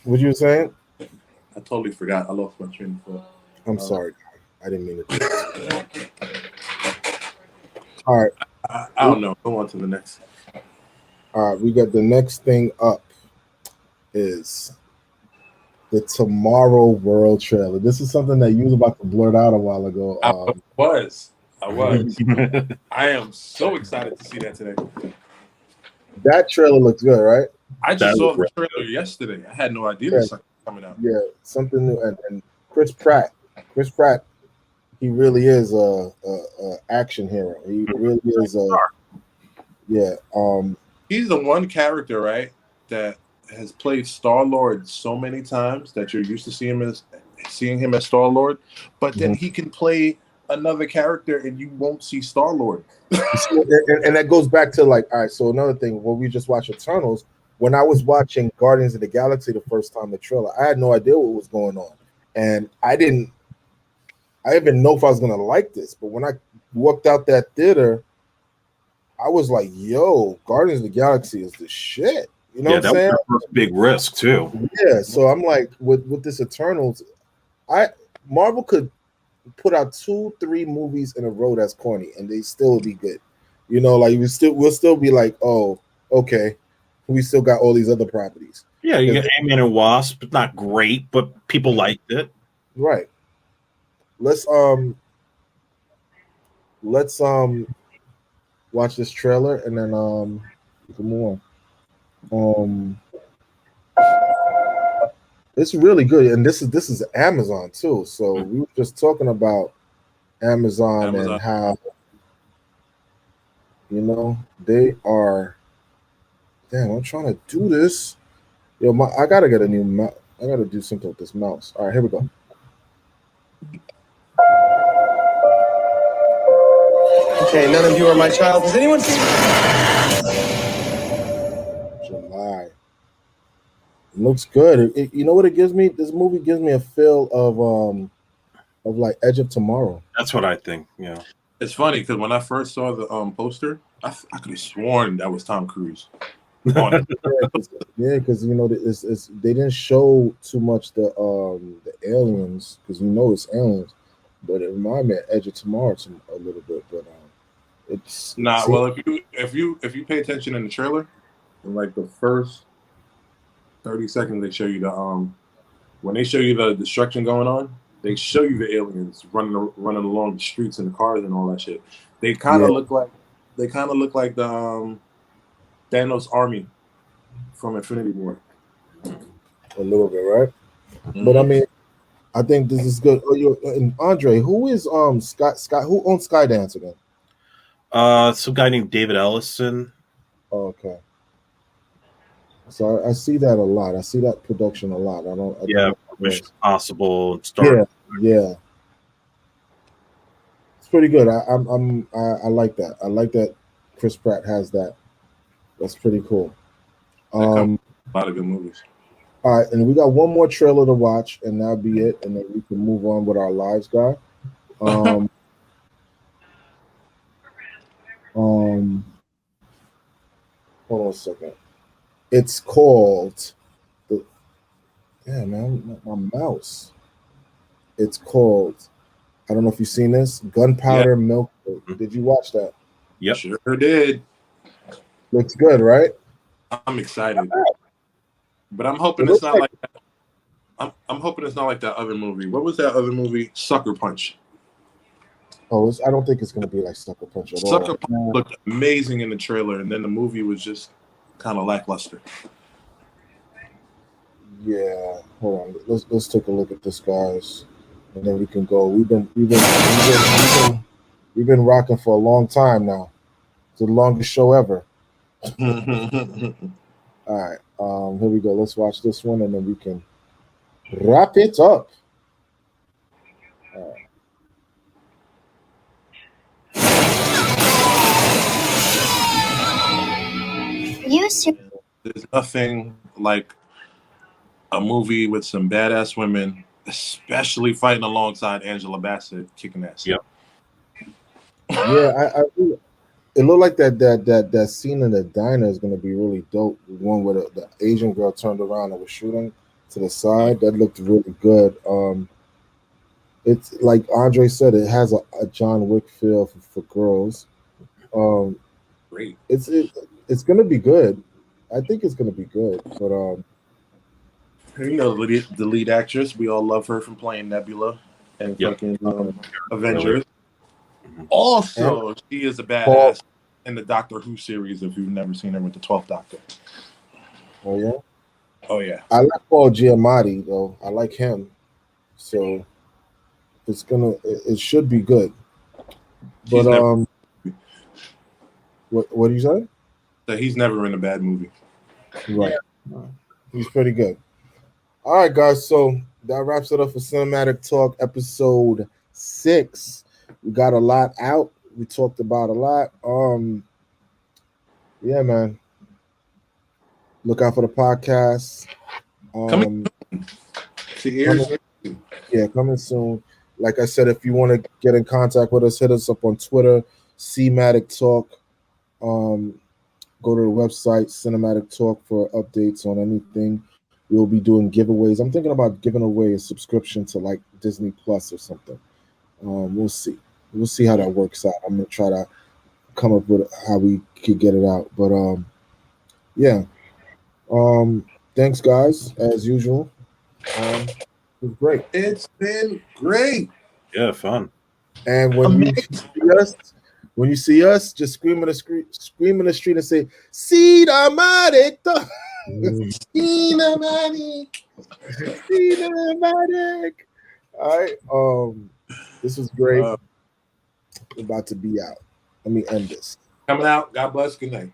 What you were saying? I totally forgot. I lost my train of thought. I'm sorry. I didn't mean to do that. All right. I don't know. Go on to the next. All right. We got the next thing up is the Tomorrow World trailer. This is something that you was about to blurt out a while ago. I was. I am so excited to see that today. That trailer looks good, right? I just saw the trailer yesterday. I had no idea this was coming out. Yeah, something new. And Chris Pratt, he really is a action hero. He really is a He's the one character, right, that has played Star-Lord so many times that you're used to seeing him as Star-Lord, but then he can play another character and you won't see Star-Lord. and that goes back to like, all right, so another thing, when we just watched Eternals, when I was watching Guardians of the Galaxy the first time, the trailer, I had no idea what was going on. And I didn't even know if I was going to like this. But when I walked out that theater, I was like, yo, Guardians of the Galaxy is the shit. You know what I'm saying? That was a big risk, too. Yeah, so I'm like, with this Eternals, Marvel could put out 2-3 movies in a row that's corny, and they still would be good. You know, like we'll still be like, oh, okay, we still got all these other properties. Yeah, you got Ant-Man and Wasp, not great, but people liked it. Right. Let's watch this trailer and then we can move on. It's really good, and this is Amazon too. So we were just talking about Amazon and how they are. Damn, I'm trying to do this. Yo, I gotta get a new mouse. I gotta do something with this mouse. All right, here we go. Okay, none of you are my child. Has anyone seen July? It looks good. You know what it gives me? This movie gives me a feel of like Edge of Tomorrow. That's what I think. Yeah. It's funny because when I first saw the poster, I could have sworn that was Tom Cruise. Yeah, because they didn't show too much the aliens, because it's aliens, but it reminded me of Edge of Tomorrow a little bit. But it's well, if you pay attention in the trailer, in like the first 30 seconds, they show you when they show you the destruction going on, they show you the aliens running along the streets and the cars and all that shit. They kind of look like the Thanos' army from Infinity War. A little bit, right? But I mean, I think this is good. And Andre, who is Sky? Who owns Skydance again? Some guy named David Ellison. Oh, okay. So I see that a lot. I see that production a lot. Mission Impossible. Yeah. It's pretty good. I like that. I like that Chris Pratt has that. That's pretty cool. A lot of good movies. All right, and we got one more trailer to watch, and that'll be it, and then we can move on with our lives, guy. Hold on a second. It's called my mouse. It's called, I don't know if you've seen this, Gunpowder Milk. Did you watch that? Yep. Sure did. Looks good, right? I'm excited. But I'm hoping it's not like that. I'm hoping it's not like that other movie. What was that other movie? Sucker Punch. Oh, I don't think it's going to be like Sucker Punch at all. Sucker Punch looked amazing in the trailer, and then the movie was just kind of lackluster. Yeah, hold on. Let's take a look at this, guys, and then we can go. We've been rocking for a long time now. It's the longest show ever. All right, here we go. Let's watch this one, and then we can wrap it up. All right. There's nothing like a movie with some badass women, especially fighting alongside Angela Bassett, kicking ass. Yep. Yeah, it looked like that scene in the diner is gonna be really dope. The one where the Asian girl turned around and was shooting to the side. That looked really good. It's like Andre said, it has a John Wick feel for girls. Great. It's gonna be good. I think it's gonna be good. But You know the lead actress. We all love her from playing Nebula and fucking Avengers. Also, she is a badass in the Doctor Who series. If you've never seen her with the 12th Doctor. oh yeah, Oh yeah. I like Paul Giamatti though. I like him, so it should be good. But what do you say? So he's never in a bad movie. Right, he's pretty good. All right, guys. So that wraps it up for Cinematic Talk episode 6. We got a lot out. We talked about a lot. Yeah, man. Look out for the podcast. Coming Coming soon. Like I said, if you want to get in contact with us, hit us up on Twitter, Cinematic Talk. Go to the website, Cinematic Talk, for updates on anything. We'll be doing giveaways. I'm thinking about giving away a subscription to like Disney Plus or something. We'll see. We'll see how that works out. I'm gonna try to come up with how we could get it out. But yeah. Thanks, guys, as usual. It was great. It's been great. Yeah, fun. And when you see us, just scream in the street and say, Cinematic. Cinematic. All right. This was great. We're about to be out. Let me end this. Coming out. God bless. Good night.